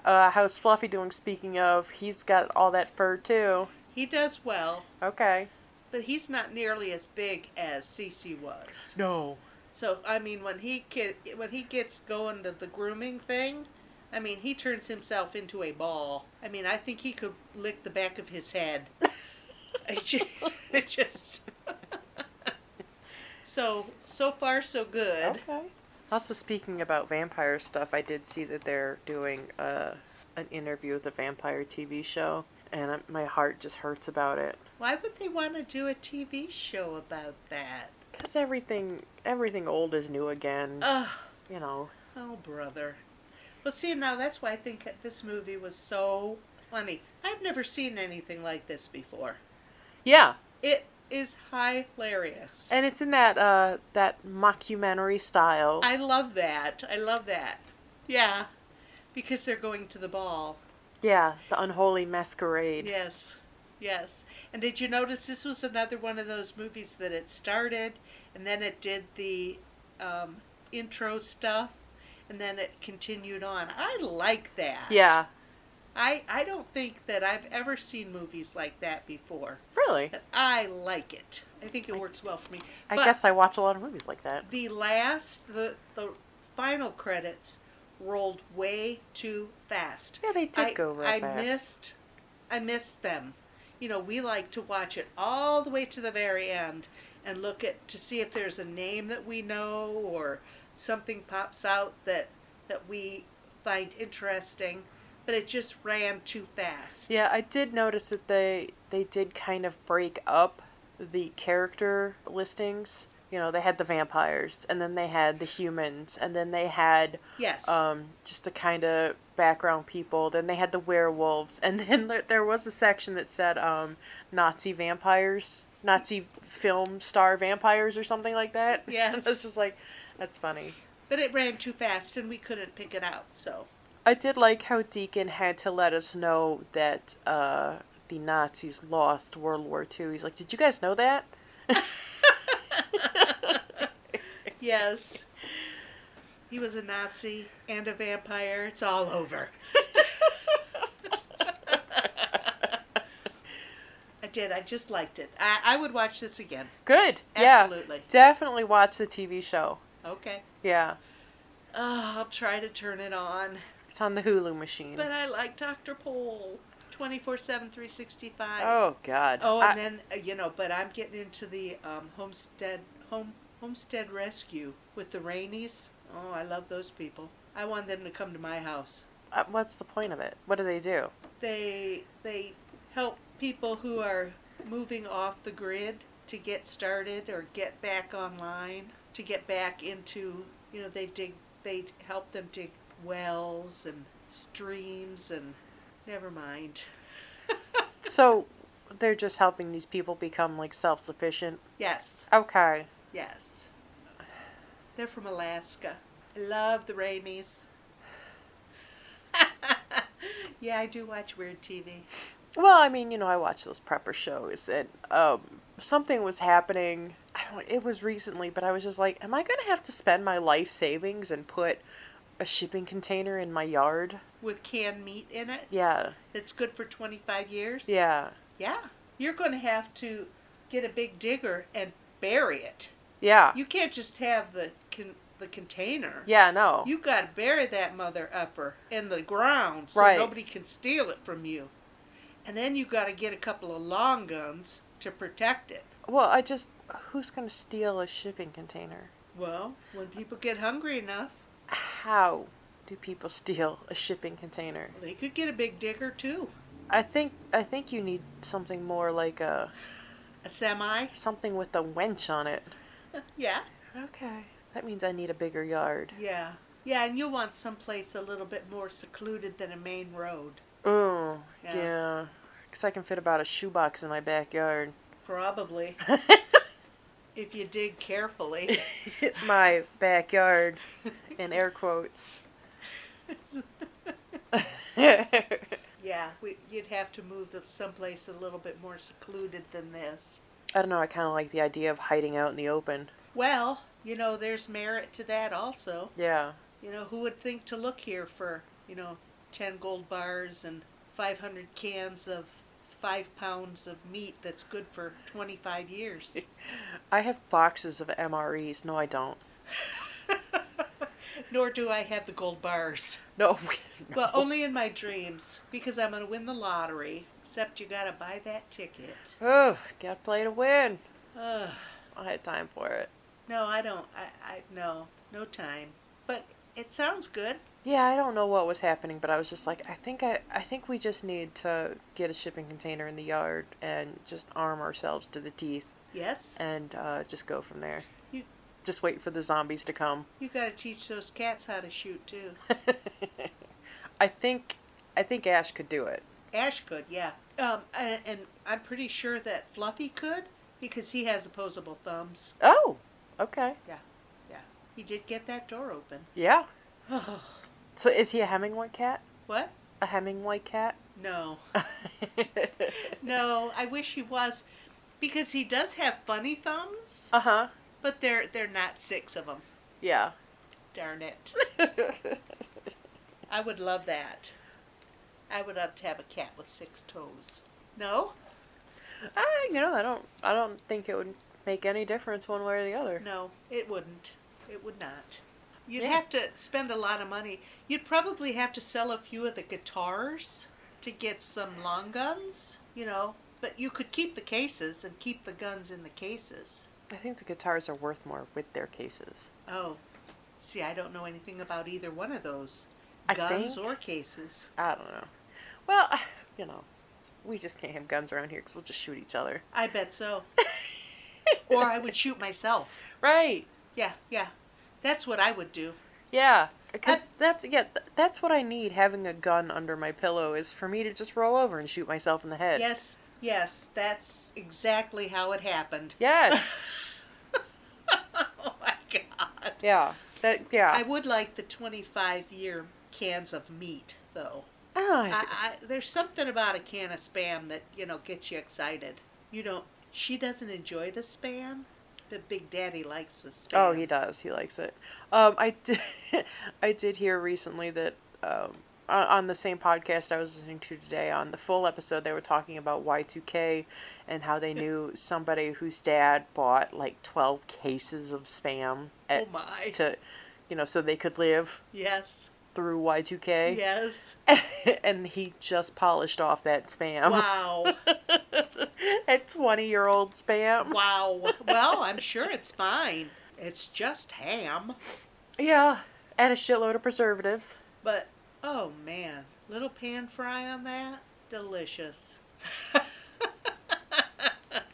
Speaker 1: How's Fluffy doing? Speaking of, he's got all that fur too.
Speaker 2: He does well.
Speaker 1: Okay.
Speaker 2: But he's not nearly as big as Cece was.
Speaker 1: No.
Speaker 2: So I mean, when he gets going to the grooming thing, I mean, he turns himself into a ball. I mean, I think he could lick the back of his head. It just so far so good.
Speaker 1: Okay. Also, speaking about vampire stuff, I did see that they're doing an interview with a vampire TV show, and my heart just hurts about it.
Speaker 2: Why would they want to do a TV show about that?
Speaker 1: Because everything old is new again.
Speaker 2: Ugh. Oh, brother. Well, see, now that's why I think this movie was so funny. I've never seen anything like this before.
Speaker 1: Yeah.
Speaker 2: It is hilarious.
Speaker 1: And it's in that mockumentary style.
Speaker 2: I love that. Yeah. Because they're going to the ball.
Speaker 1: Yeah, the unholy masquerade.
Speaker 2: Yes. Yes. And did you notice this was another one of those movies that it started, and then it did the intro stuff, and then it continued on. I like that.
Speaker 1: Yeah.
Speaker 2: I don't think that I've ever seen movies like that before.
Speaker 1: Really?
Speaker 2: But I like it. I think it works well for me.
Speaker 1: I guess I watch a lot of movies like that.
Speaker 2: The final credits rolled way too fast.
Speaker 1: Yeah, they did go real fast.
Speaker 2: I missed them. We like to watch it all the way to the very end and look to see if there's a name that we know or something pops out that we find interesting. But it just ran too fast.
Speaker 1: Yeah, I did notice that they did kind of break up the character listings. They had the vampires, and then they had the humans, and then they had
Speaker 2: yes,
Speaker 1: just the kind of background people. Then they had the werewolves, and then there was a section that said Nazi vampires, Nazi film star vampires, or something like that.
Speaker 2: Yes,
Speaker 1: and it's just like, that's funny.
Speaker 2: But it ran too fast, and we couldn't pick it out. So
Speaker 1: I did like how Deacon had to let us know that the Nazis lost World War II. He's like, did you guys know that?
Speaker 2: Yes. He was a Nazi and a vampire. It's all over. I did. I just liked it. I would watch this again.
Speaker 1: Good.
Speaker 2: Absolutely.
Speaker 1: Yeah. Definitely watch the TV show.
Speaker 2: Okay.
Speaker 1: Yeah.
Speaker 2: I'll try to turn it on.
Speaker 1: It's on the Hulu machine.
Speaker 2: But I like Dr. Pole. 24/7, 365.
Speaker 1: Oh God.
Speaker 2: Oh, and then but I'm getting into the homestead rescue with the Rainies. Oh, I love those people. I want them to come to my house.
Speaker 1: What's the point of it? What do they do?
Speaker 2: They help people who are moving off the grid to get started or get back online, to get back into, they help them dig wells and streams and never mind.
Speaker 1: So they're just helping these people become like self-sufficient?
Speaker 2: Yes.
Speaker 1: Okay.
Speaker 2: Yes. They're from Alaska. I love the Ramies. Yeah, I do watch weird TV.
Speaker 1: Well, I mean, I watch those prepper shows, and something was happening. It was recently, but I was just like, am I going to have to spend my life savings and put a shipping container in my yard?
Speaker 2: With canned meat in it?
Speaker 1: Yeah.
Speaker 2: That's good for 25 years?
Speaker 1: Yeah.
Speaker 2: Yeah. You're going to have to get a big digger and bury it.
Speaker 1: Yeah.
Speaker 2: You can't just have the container.
Speaker 1: Yeah, no.
Speaker 2: You got to bury that mother effer in the ground so
Speaker 1: Right.
Speaker 2: nobody can steal it from you. And then you got to get a couple of long guns to protect it.
Speaker 1: Well, who's going to steal a shipping container?
Speaker 2: Well, when people get hungry enough,
Speaker 1: How do people steal a shipping container?
Speaker 2: they could get a big digger too.
Speaker 1: I think you need something more like
Speaker 2: A semi?
Speaker 1: something with a winch on it.
Speaker 2: Yeah.
Speaker 1: Okay. That means I need a bigger yard.
Speaker 2: Yeah. Yeah, and you'll want someplace a little bit more secluded than a main road.
Speaker 1: Oh,
Speaker 2: Yeah.
Speaker 1: yeah. Because I can fit about a shoebox in my backyard.
Speaker 2: Probably. If you dig carefully.
Speaker 1: My backyard, in air quotes.
Speaker 2: Yeah, you'd have to move to someplace a little bit more secluded than this.
Speaker 1: I don't know, I kind of like the idea of hiding out in the open.
Speaker 2: Well, there's merit to that also.
Speaker 1: Yeah.
Speaker 2: Who would think to look here for, 10 gold bars and 500 cans of 5 pounds of meat that's good for 25 years?
Speaker 1: I have boxes of MREs. No, I don't.
Speaker 2: Nor do I have the gold bars.
Speaker 1: No.
Speaker 2: Well, only in my dreams, because I'm going to win the lottery. Except you got to buy that ticket.
Speaker 1: Oh, gotta play to win.
Speaker 2: Ugh.
Speaker 1: I had time for it.
Speaker 2: No, I don't. No time. But it sounds good.
Speaker 1: Yeah, I don't know what was happening, but I was just like, I think we just need to get a shipping container in the yard and just arm ourselves to the teeth
Speaker 2: Yes.
Speaker 1: and just go from there.
Speaker 2: You
Speaker 1: Just wait for the zombies to come.
Speaker 2: you got to teach those cats how to shoot too.
Speaker 1: I think Ash could do it.
Speaker 2: Ash could, yeah. And I'm pretty sure that Fluffy could because he has opposable thumbs.
Speaker 1: Oh, okay.
Speaker 2: Yeah. He did get that door open.
Speaker 1: Yeah. So is he a Hemingway cat?
Speaker 2: What?
Speaker 1: A Hemingway cat?
Speaker 2: No. No, I wish he was because he does have funny thumbs,
Speaker 1: Uh-huh.
Speaker 2: but they're not 6 of them.
Speaker 1: Yeah.
Speaker 2: Darn it. I would love that. I would love to have a cat with 6 toes. No?
Speaker 1: I don't think it would make any difference one way or the other.
Speaker 2: No, it wouldn't. It would not. You'd
Speaker 1: Yeah.
Speaker 2: have to spend a lot of money. You'd probably have to sell a few of the guitars to get some long guns, But you could keep the cases and keep the guns in the cases.
Speaker 1: I think the guitars are worth more with their cases.
Speaker 2: Oh, see, I don't know anything about either one of those.
Speaker 1: I
Speaker 2: Guns
Speaker 1: think-
Speaker 2: or cases.
Speaker 1: I don't know. Well, we just can't have guns around here because we'll just shoot each other.
Speaker 2: I bet so. Or I would shoot myself.
Speaker 1: Right.
Speaker 2: Yeah. That's what I would do.
Speaker 1: Yeah. Because that's what I need, having a gun under my pillow, is for me to just roll over and shoot myself in the head.
Speaker 2: Yes, that's exactly how it happened.
Speaker 1: Yes.
Speaker 2: Oh my God.
Speaker 1: Yeah.
Speaker 2: I would like the 25-year cans of meat, though.
Speaker 1: Oh,
Speaker 2: There's something about a can of Spam that, gets you excited. She doesn't enjoy the Spam, but Big Daddy likes the Spam.
Speaker 1: oh, he does. He likes it. I did hear recently that on the same podcast I was listening to today, on the full episode, they were talking about Y2K and how they knew somebody whose dad bought like 12 cases of Spam
Speaker 2: Oh my.
Speaker 1: to, so they could live
Speaker 2: Yes.
Speaker 1: through Y2K.
Speaker 2: Yes.
Speaker 1: And he just polished off that spam.
Speaker 2: Wow.
Speaker 1: That 20-year-old spam.
Speaker 2: Wow. Well, I'm sure it's fine. It's just ham.
Speaker 1: Yeah, and a shitload of preservatives.
Speaker 2: But, oh man, little pan fry on that? Delicious.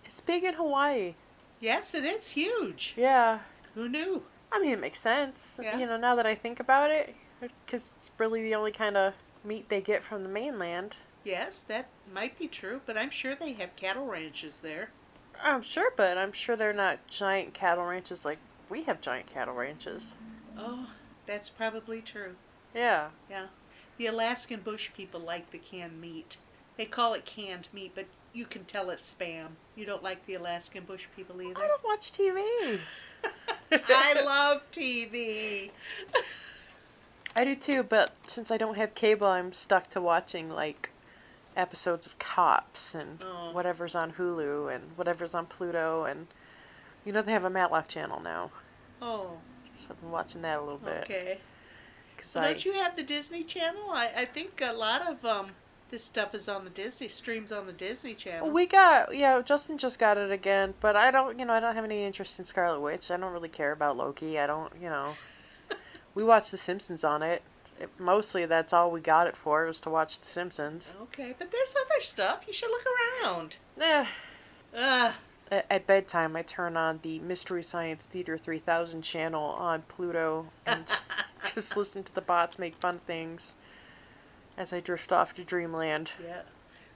Speaker 1: It's big in Hawaii.
Speaker 2: Yes, it is huge.
Speaker 1: Yeah.
Speaker 2: Who knew?
Speaker 1: I mean, it makes sense.
Speaker 2: Yeah.
Speaker 1: Now that I think about it, because it's really the only kind of meat they get from the mainland.
Speaker 2: Yes, that might be true, but I'm sure they have cattle ranches there.
Speaker 1: I'm sure, but I'm sure they're not giant cattle ranches like we have giant cattle ranches.
Speaker 2: Oh, that's probably true.
Speaker 1: Yeah.
Speaker 2: Yeah. The Alaskan bush people like the canned meat. They call it canned meat, but you can tell it's spam. You don't like the Alaskan bush people either?
Speaker 1: I don't watch TV.
Speaker 2: I love TV.
Speaker 1: I do too, but since I don't have cable, I'm stuck to watching, like, episodes of Cops and whatever's on Hulu and whatever's on Pluto, and, they have a Matlock channel now.
Speaker 2: Oh.
Speaker 1: So I've been watching that a little bit.
Speaker 2: Okay.
Speaker 1: Well,
Speaker 2: don't you have the Disney Channel? I think a lot of this stuff is on the Disney, streams on the Disney Channel.
Speaker 1: Justin just got it again, but I don't have any interest in Scarlet Witch. I don't really care about Loki. I don't, we watch The Simpsons on it. Mostly that's all we got it for, was to watch The Simpsons.
Speaker 2: Okay, but there's other stuff. You should look around.
Speaker 1: Yeah. At bedtime, I turn on the Mystery Science Theater 3000 channel on Pluto and just listen to the bots make fun things as I drift off to dreamland.
Speaker 2: Yeah.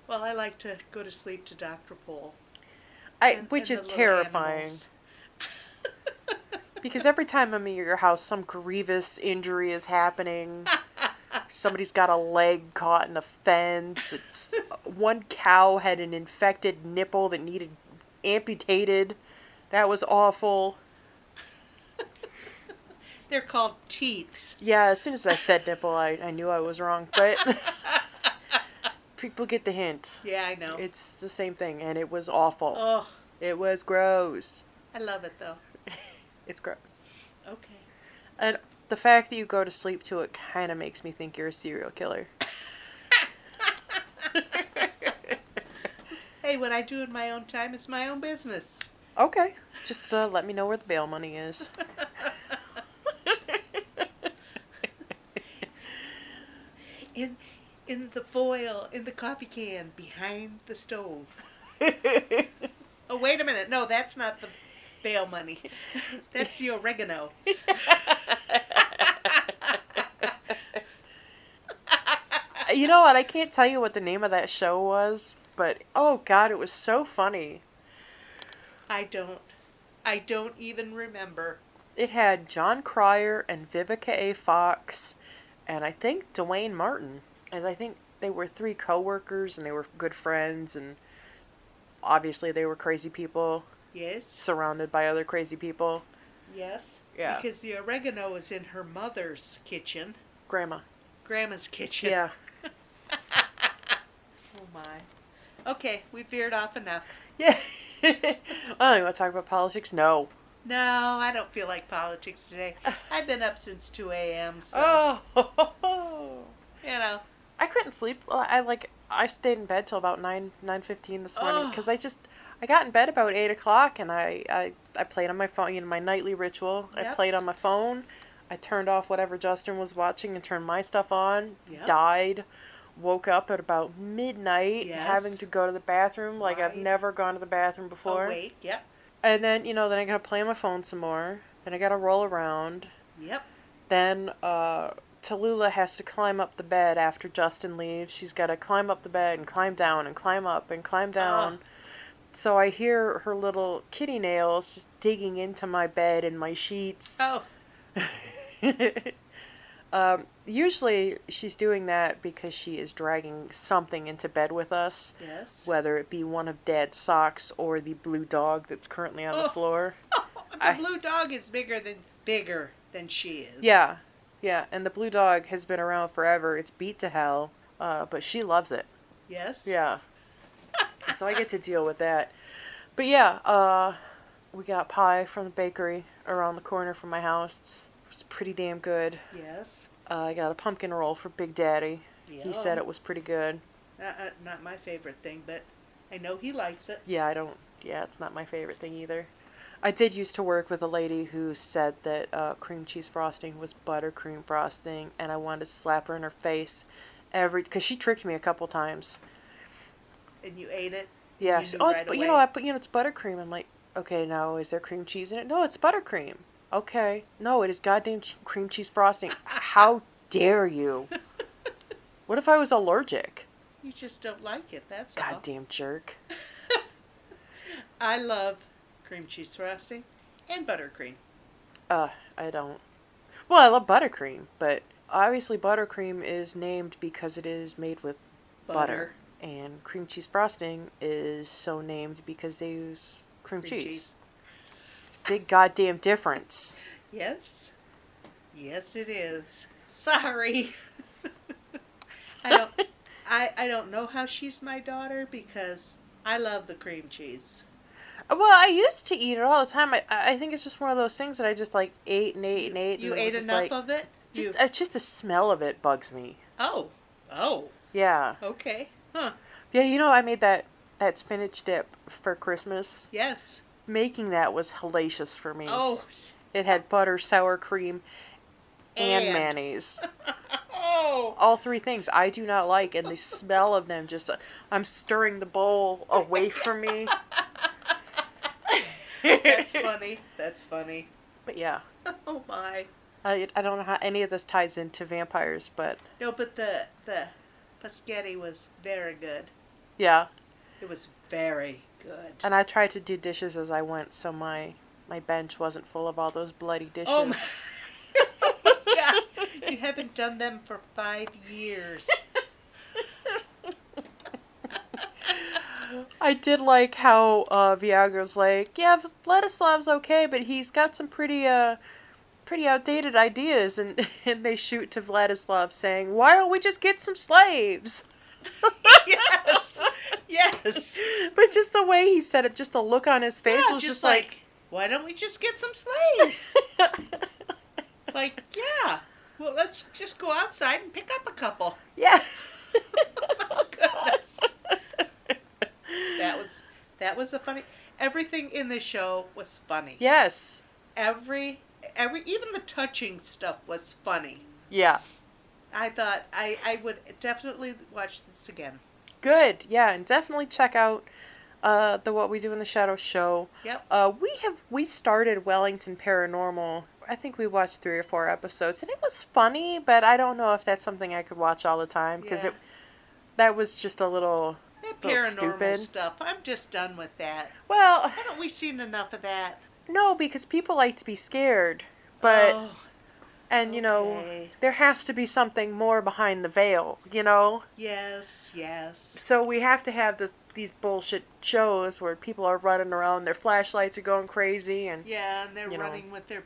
Speaker 2: Well, I like to go to sleep to Dr. Pole.
Speaker 1: Which is terrifying. Because every time I'm in your house, some grievous injury is happening. Somebody's got a leg caught in a fence. One cow had an infected nipple that needed amputated. That was awful.
Speaker 2: They're called teats.
Speaker 1: Yeah, as soon as I said nipple, I knew I was wrong, but people get the hint.
Speaker 2: Yeah, I know.
Speaker 1: It's the same thing, and it was awful.
Speaker 2: Oh.
Speaker 1: It was gross.
Speaker 2: I love it, though.
Speaker 1: It's gross.
Speaker 2: Okay.
Speaker 1: And the fact that you go to sleep to it kind of makes me think you're a serial killer.
Speaker 2: Hey, what I do in my own time is my own business.
Speaker 1: Okay. Just let me know where the bail money is.
Speaker 2: In the foil, in the coffee can, behind the stove. Oh, wait a minute. No, that's not the bail money. That's the oregano.
Speaker 1: You know what? I can't tell you what the name of that show was, but oh god, it was so funny.
Speaker 2: I don't even remember.
Speaker 1: It had John Cryer and Vivica A. Fox, and I think Dwayne Martin. As I think they were 3 co-workers, and they were good friends, and obviously they were crazy people.
Speaker 2: Yes.
Speaker 1: Surrounded by other crazy people.
Speaker 2: Yes.
Speaker 1: Yeah.
Speaker 2: Because the oregano was in her mother's kitchen.
Speaker 1: Grandma's
Speaker 2: kitchen.
Speaker 1: Yeah.
Speaker 2: Oh my. Okay, we veered off enough.
Speaker 1: Yeah. Oh, you want to talk about politics? No.
Speaker 2: No, I don't feel like politics today. I've been up since 2 a.m., so...
Speaker 1: Oh. I couldn't sleep. I stayed in bed till about 9:15 this morning because I got in bed about 8 o'clock and I played on my phone, my nightly ritual. Yep. I played on my phone. I turned off whatever Justin was watching and turned my stuff on. Yep. Died. Woke up at about midnight, having to go to the bathroom like I've never gone to the bathroom before.
Speaker 2: Awake, yep.
Speaker 1: And then, then I gotta play on my phone some more. Then I gotta roll around.
Speaker 2: Yep.
Speaker 1: Then, Tallulah has to climb up the bed after Justin leaves. She's gotta climb up the bed and climb down and climb up and climb down. So I hear her little kitty nails just digging into my bed and my sheets.
Speaker 2: Oh.
Speaker 1: Usually she's doing that because she is dragging something into bed with us.
Speaker 2: Yes.
Speaker 1: Whether it be one of Dad's socks or the blue dog that's currently on the floor.
Speaker 2: The blue dog is bigger than she is.
Speaker 1: Yeah. Yeah, and the blue dog has been around forever. It's beat to hell, but she loves it.
Speaker 2: Yes?
Speaker 1: Yeah. So I get to deal with that. But yeah, we got pie from the bakery around the corner from my house. It's was pretty damn good.
Speaker 2: Yes.
Speaker 1: I got a pumpkin roll for Big Daddy. He said
Speaker 2: Yum.
Speaker 1: it was pretty good.
Speaker 2: Not my favorite thing, but I know he likes it.
Speaker 1: Yeah, I don't. Yeah, it's not my favorite thing either. I did used to work with a lady who said that cream cheese frosting was buttercream frosting, and I wanted to slap her in her face because she tricked me a couple times.
Speaker 2: And you ate it?
Speaker 1: Yeah,
Speaker 2: You knew
Speaker 1: oh,
Speaker 2: right
Speaker 1: you
Speaker 2: away?
Speaker 1: know, I put, it's buttercream. I'm like, okay, now is there cream cheese in it? No, it's buttercream. Okay, no, it is goddamn cream cheese frosting. How dare you? What if I was allergic?
Speaker 2: You just don't like it, that's all.
Speaker 1: Goddamn jerk.
Speaker 2: I love cream cheese frosting and buttercream.
Speaker 1: I don't. Well, I love buttercream, but obviously buttercream is named because it is made with butter. And cream cheese frosting is so named because they use cream cheese. Big goddamn difference.
Speaker 2: Yes. Yes, it is. Sorry. I don't know how she's my daughter because I love the cream cheese.
Speaker 1: Well, I used to eat it all the time. I think it's just one of those things that I just like ate and ate and ate.
Speaker 2: You
Speaker 1: and
Speaker 2: ate enough of it?
Speaker 1: Just the smell of it bugs me.
Speaker 2: Oh. Oh.
Speaker 1: Yeah.
Speaker 2: Okay. Huh.
Speaker 1: Yeah, you know, I made that spinach dip for Christmas.
Speaker 2: Yes.
Speaker 1: Making that was hellacious for me.
Speaker 2: Oh.
Speaker 1: It had butter, sour cream, and mayonnaise.
Speaker 2: Oh.
Speaker 1: All three things I do not like, and the smell of them just... I'm stirring the bowl away from me.
Speaker 2: That's funny. That's funny.
Speaker 1: But yeah.
Speaker 2: Oh my.
Speaker 1: I don't know how any of this ties into vampires, but...
Speaker 2: No, but the paschetti was very good.
Speaker 1: Yeah.
Speaker 2: It was very good.
Speaker 1: And I tried to do dishes as I went, so my bench wasn't full of all those bloody dishes.
Speaker 2: Oh my God. You haven't done them for 5 years.
Speaker 1: I did like how Viagra's like, yeah, Vladislav's okay, but he's got some pretty outdated ideas, and they shoot to Vladislav saying, why don't we just get some slaves?
Speaker 2: Yes. Yes.
Speaker 1: But just the way he said it, just the look on his face was just like,
Speaker 2: why don't we just get some slaves? Like, yeah. Well, let's just go outside and pick up a couple.
Speaker 1: yeah.
Speaker 2: Oh, goodness. That was a funny. Everything in the show was funny.
Speaker 1: Yes.
Speaker 2: Every even the touching stuff was funny.
Speaker 1: Yeah.
Speaker 2: I thought I would definitely watch this again.
Speaker 1: Good. Yeah, and definitely check out the What We Do in the Shadows show.
Speaker 2: Yep.
Speaker 1: We started Wellington Paranormal. I think we watched 3 or 4 episodes, and it was funny, but I don't know if that's something I could watch all the time because that was just a little
Speaker 2: That
Speaker 1: little
Speaker 2: paranormal
Speaker 1: stupid
Speaker 2: stuff. I'm just done with that.
Speaker 1: Well,
Speaker 2: Haven't we seen enough of that?
Speaker 1: no, because people like to be scared, but
Speaker 2: Oh,
Speaker 1: and you know
Speaker 2: okay.
Speaker 1: there has to be something more behind the veil, you know.
Speaker 2: Yes, yes.
Speaker 1: So we have to have these bullshit shows where people are running around, their flashlights are going crazy, and
Speaker 2: Yeah, and they're
Speaker 1: you know.
Speaker 2: running with their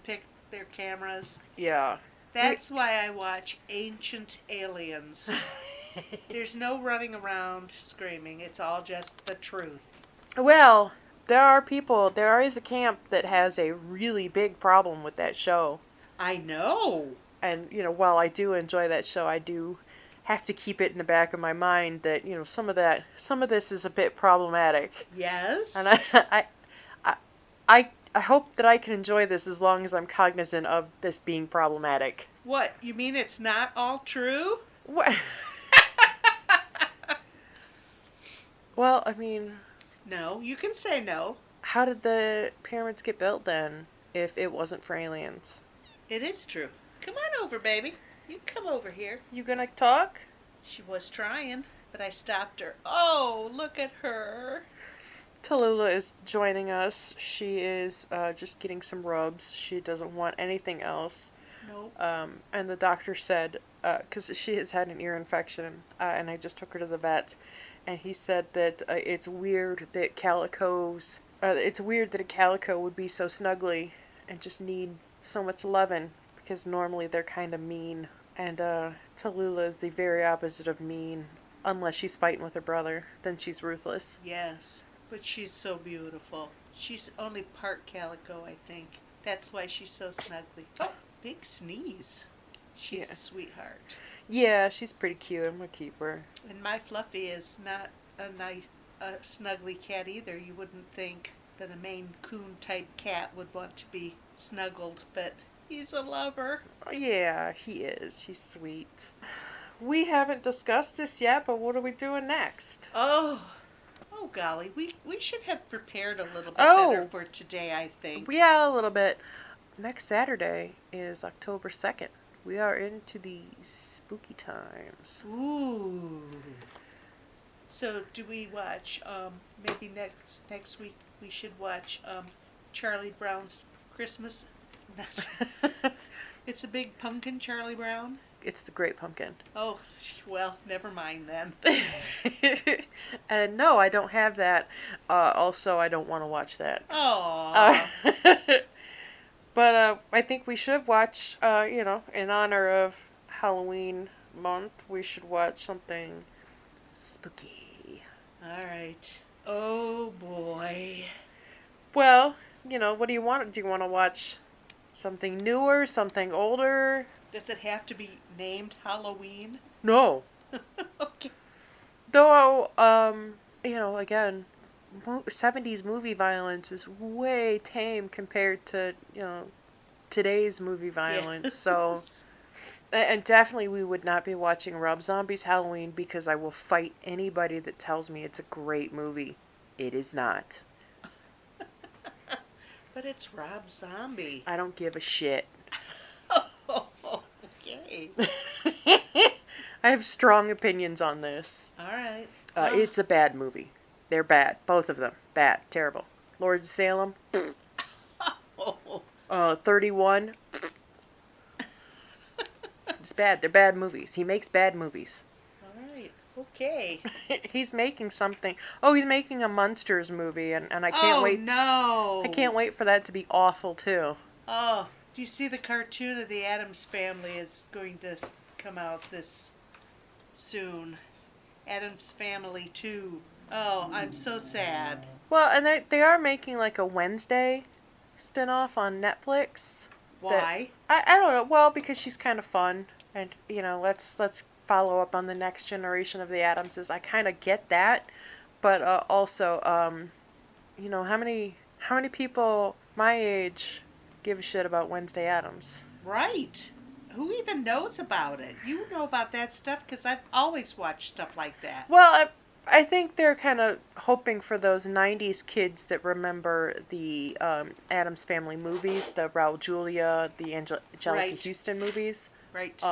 Speaker 2: cameras.
Speaker 1: yeah.
Speaker 2: That's why I watch Ancient Aliens. There's no running around screaming. It's all just the truth.
Speaker 1: Well, there is a camp that has a really big problem with that show.
Speaker 2: I know.
Speaker 1: And, you know, while I do enjoy that show, I do have to keep it in the back of my mind that, you know, some of this is a bit problematic.
Speaker 2: Yes.
Speaker 1: And I hope that I can enjoy this as long as I'm cognizant of this being problematic.
Speaker 2: What? You mean it's not all true?
Speaker 1: What? Well, I mean,
Speaker 2: No, you can say no.
Speaker 1: how did the pyramids get built then if it wasn't for aliens?
Speaker 2: It is true. Come on over, baby. You come over here.
Speaker 1: You gonna talk?
Speaker 2: She was trying, but I stopped her. Oh, look at her.
Speaker 1: Tallulah is joining us. She is just getting some rubs. She doesn't want anything else.
Speaker 2: Nope.
Speaker 1: And the doctor said, because she has had an ear infection, and I just took her to the vet, and he said that it's weird that it's weird that a calico would be so snuggly and just need so much loving, because normally they're kind of mean. And Tallulah is the very opposite of mean, unless she's fighting with her brother. Then she's ruthless.
Speaker 2: Yes, but she's so beautiful. She's only part calico, I think. That's why she's so snuggly. Oh, big sneeze. She's
Speaker 1: Yeah.
Speaker 2: a sweetheart.
Speaker 1: Yeah, she's pretty cute. I'm gonna keep her.
Speaker 2: And my Fluffy is not a snuggly cat either. You wouldn't think that a Maine Coon type cat would want to be snuggled, but he's a lover.
Speaker 1: Oh, yeah, he is. He's sweet. We haven't discussed this yet, but what are we doing next?
Speaker 2: Oh, oh golly, we should have prepared a little bit
Speaker 1: Oh.
Speaker 2: better for today, I think.
Speaker 1: Yeah, a little bit. Next Saturday is October 2nd. We are into the spooky times.
Speaker 2: Ooh. So do we watch? Maybe next week we should watch Charlie Brown's Christmas. It's a big pumpkin, Charlie Brown.
Speaker 1: It's the Great Pumpkin.
Speaker 2: Oh well, never mind then.
Speaker 1: And no, I don't have that. Also, I don't want to watch that.
Speaker 2: Oh.
Speaker 1: But I think we should watch, in honor of Halloween month, we should watch something spooky.
Speaker 2: All right. Oh boy.
Speaker 1: Well, what do you want? Do you want to watch something newer, something older?
Speaker 2: Does it have to be named Halloween?
Speaker 1: No.
Speaker 2: Okay.
Speaker 1: Though, again, 70s movie violence is way tame compared to, today's movie violence.
Speaker 2: Yes.
Speaker 1: So, and definitely we would not be watching Rob Zombie's Halloween because I will fight anybody that tells me it's a great movie. It is not.
Speaker 2: But it's Rob Zombie.
Speaker 1: I don't give a shit.
Speaker 2: Oh, okay.
Speaker 1: I have strong opinions on this.
Speaker 2: All right.
Speaker 1: It's a bad movie. They're bad. Both of them. Bad. Terrible. Lords of Salem.
Speaker 2: Oh.
Speaker 1: 31. It's bad. They're bad movies. He makes bad movies.
Speaker 2: All right. Okay.
Speaker 1: He's making something. Oh, he's making a Monsters movie, and I can't wait.
Speaker 2: No.
Speaker 1: I can't wait for that to be awful, too.
Speaker 2: Oh, do you see the cartoon of the Addams Family is going to come out this soon? Addams Family 2. Oh, I'm so sad.
Speaker 1: Well, and they are making like a Wednesday spin-off on Netflix.
Speaker 2: Why?
Speaker 1: I don't know. Well, because she's kind of fun, and let's follow up on the next generation of the Addamses. I kind of get that, but also, how many people my age give a shit about Wednesday Addams?
Speaker 2: Right. Who even knows about it? You know about that stuff because I've always watched stuff like that.
Speaker 1: Well, I think they're kind of hoping for those 90s kids that remember the Addams Family movies, the Raul Julia, the Angelica
Speaker 2: Right.
Speaker 1: Houston movies.
Speaker 2: Right.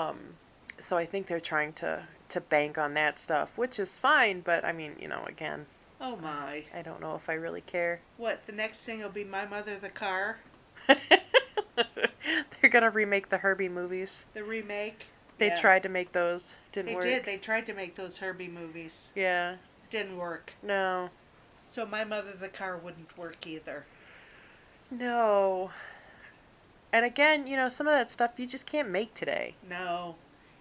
Speaker 1: So I think they're trying to bank on that stuff, which is fine, but I mean, again,
Speaker 2: Oh my.
Speaker 1: I don't know if I really care.
Speaker 2: What, the next thing will be My Mother the Car?
Speaker 1: They're gonna remake the Herbie movies.
Speaker 2: The remake?
Speaker 1: They
Speaker 2: Yeah.
Speaker 1: tried to make those. Didn't
Speaker 2: They
Speaker 1: work.
Speaker 2: did. They tried to make those Herbie movies.
Speaker 1: Yeah.
Speaker 2: Didn't work.
Speaker 1: No.
Speaker 2: So My Mother the Car wouldn't work either.
Speaker 1: No. And again, some of that stuff you just can't make today.
Speaker 2: No.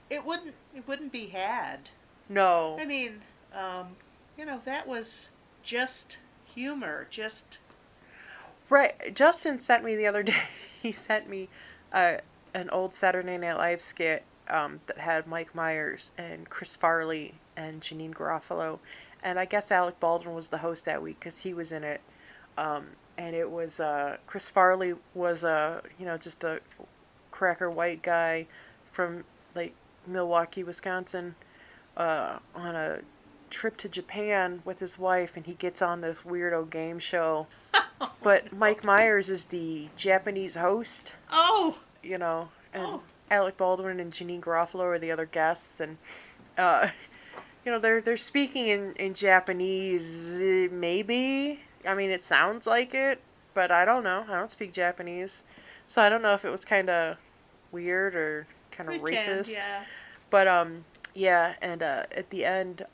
Speaker 2: It wouldn't be had.
Speaker 1: No.
Speaker 2: I mean, that was just humor. Just
Speaker 1: Right. Justin sent me the other day. He sent me an old Saturday Night Live skit that had Mike Myers and Chris Farley and Janine Garofalo, and I guess Alec Baldwin was the host that week because he was in it. And it was Chris Farley was just a cracker white guy from like Milwaukee, Wisconsin, on a trip to Japan with his wife, and he gets on this weirdo game show. But Mike Myers is the Japanese host,
Speaker 2: oh,
Speaker 1: and
Speaker 2: Oh.
Speaker 1: Alec Baldwin and Janine Garofalo are the other guests, and they're speaking in Japanese, maybe. I mean, it sounds like it, but I don't know. I don't speak Japanese, so I don't know if it was kind of weird or kind of
Speaker 2: pretend,
Speaker 1: racist.
Speaker 2: yeah.
Speaker 1: But yeah, and at the end,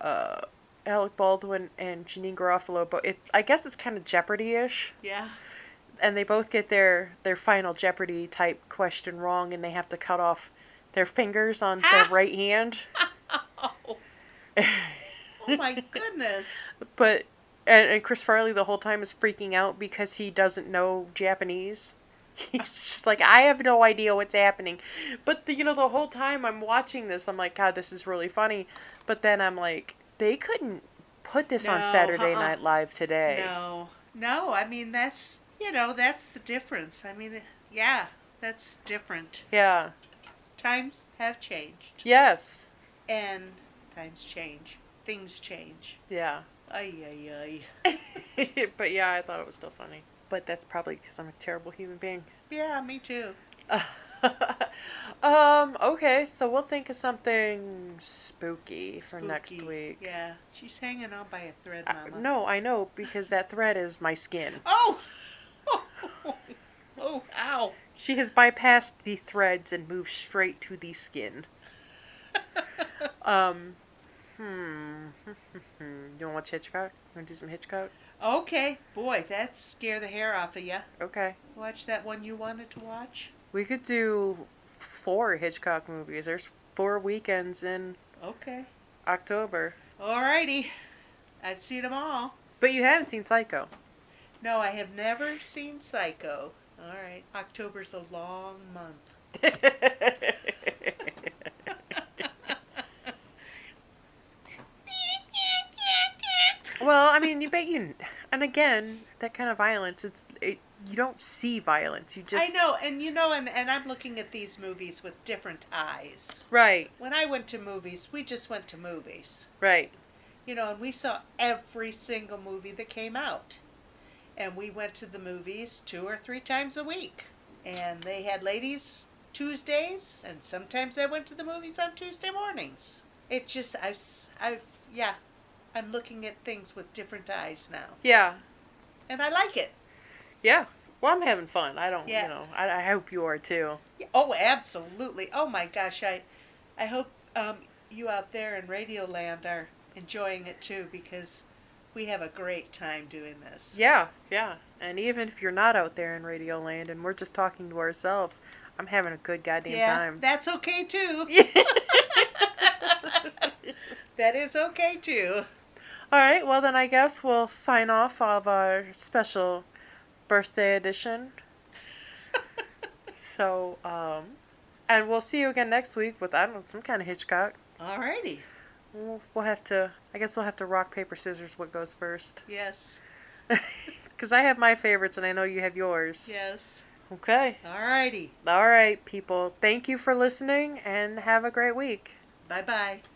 Speaker 1: Alec Baldwin and Janine Garofalo, but I guess it's kind of Jeopardy-ish.
Speaker 2: Yeah.
Speaker 1: And they both get their final Jeopardy type question wrong, and they have to cut off their fingers on their right hand.
Speaker 2: Oh my goodness.
Speaker 1: But and Chris Farley the whole time is freaking out because he doesn't know Japanese. He's just like, I have no idea what's happening. But, the whole time I'm watching this, I'm like, God, this is really funny. But then I'm like, they couldn't put this on
Speaker 2: No,
Speaker 1: Saturday Night Live today.
Speaker 2: no, no. I mean, that's the difference. I mean, yeah, that's different.
Speaker 1: Yeah.
Speaker 2: Times have changed,
Speaker 1: Yes.
Speaker 2: and times change, things change.
Speaker 1: Yeah.
Speaker 2: Ay ay ay.
Speaker 1: But yeah, I thought it was still funny. But that's probably because I'm a terrible human being.
Speaker 2: Yeah, me too.
Speaker 1: Okay, so we'll think of something spooky for next
Speaker 2: Spooky.
Speaker 1: week.
Speaker 2: Yeah, she's hanging on by a thread, Mama.
Speaker 1: No, I know, because that thread is my skin.
Speaker 2: Oh! Oh, ow.
Speaker 1: She has bypassed the threads and moved straight to the skin. Um, You want to watch Hitchcock? You want to do some Hitchcock?
Speaker 2: Okay, boy, that scare the hair off of you.
Speaker 1: Okay.
Speaker 2: Watch that one you wanted to watch?
Speaker 1: We could do 4 Hitchcock movies. There's 4 weekends in
Speaker 2: Okay.
Speaker 1: October.
Speaker 2: Alrighty. I've seen them all.
Speaker 1: But you haven't seen Psycho.
Speaker 2: No, I have never seen Psycho. Alright. October's a long month.
Speaker 1: Well, I mean, and again, that kind of violence, you don't see violence. You just
Speaker 2: I know, and I'm looking at these movies with different eyes.
Speaker 1: Right,
Speaker 2: When I went to movies, we just went to movies.
Speaker 1: right.
Speaker 2: And we saw every single movie that came out. And we went to the movies 2 or 3 times a week. And they had ladies Tuesdays, and sometimes I went to the movies on Tuesday mornings. It just, yeah, I'm looking at things with different eyes now.
Speaker 1: Yeah,
Speaker 2: And I like it.
Speaker 1: yeah. Well, I'm having fun. I don't,
Speaker 2: Yeah.
Speaker 1: I hope you are too.
Speaker 2: Yeah, oh, absolutely. Oh my gosh, I hope you out there in Radio Land are enjoying it too, because we have a great time doing this.
Speaker 1: Yeah, yeah. And even if you're not out there in Radio Land and we're just talking to ourselves, I'm having a good goddamn
Speaker 2: Yeah,
Speaker 1: time.
Speaker 2: that's okay too.
Speaker 1: Yeah.
Speaker 2: That is okay too.
Speaker 1: All right, well then I guess we'll sign off of our special birthday edition. So, and we'll see you again next week with, I don't know, some kind of Hitchcock.
Speaker 2: Alrighty.
Speaker 1: We'll have to, I guess we'll have to rock, paper, scissors what goes first.
Speaker 2: Yes.
Speaker 1: Because I have my favorites and I know you have yours.
Speaker 2: Yes.
Speaker 1: Okay.
Speaker 2: Alrighty.
Speaker 1: All right, people. Thank you for listening and have a great week.
Speaker 2: Bye bye.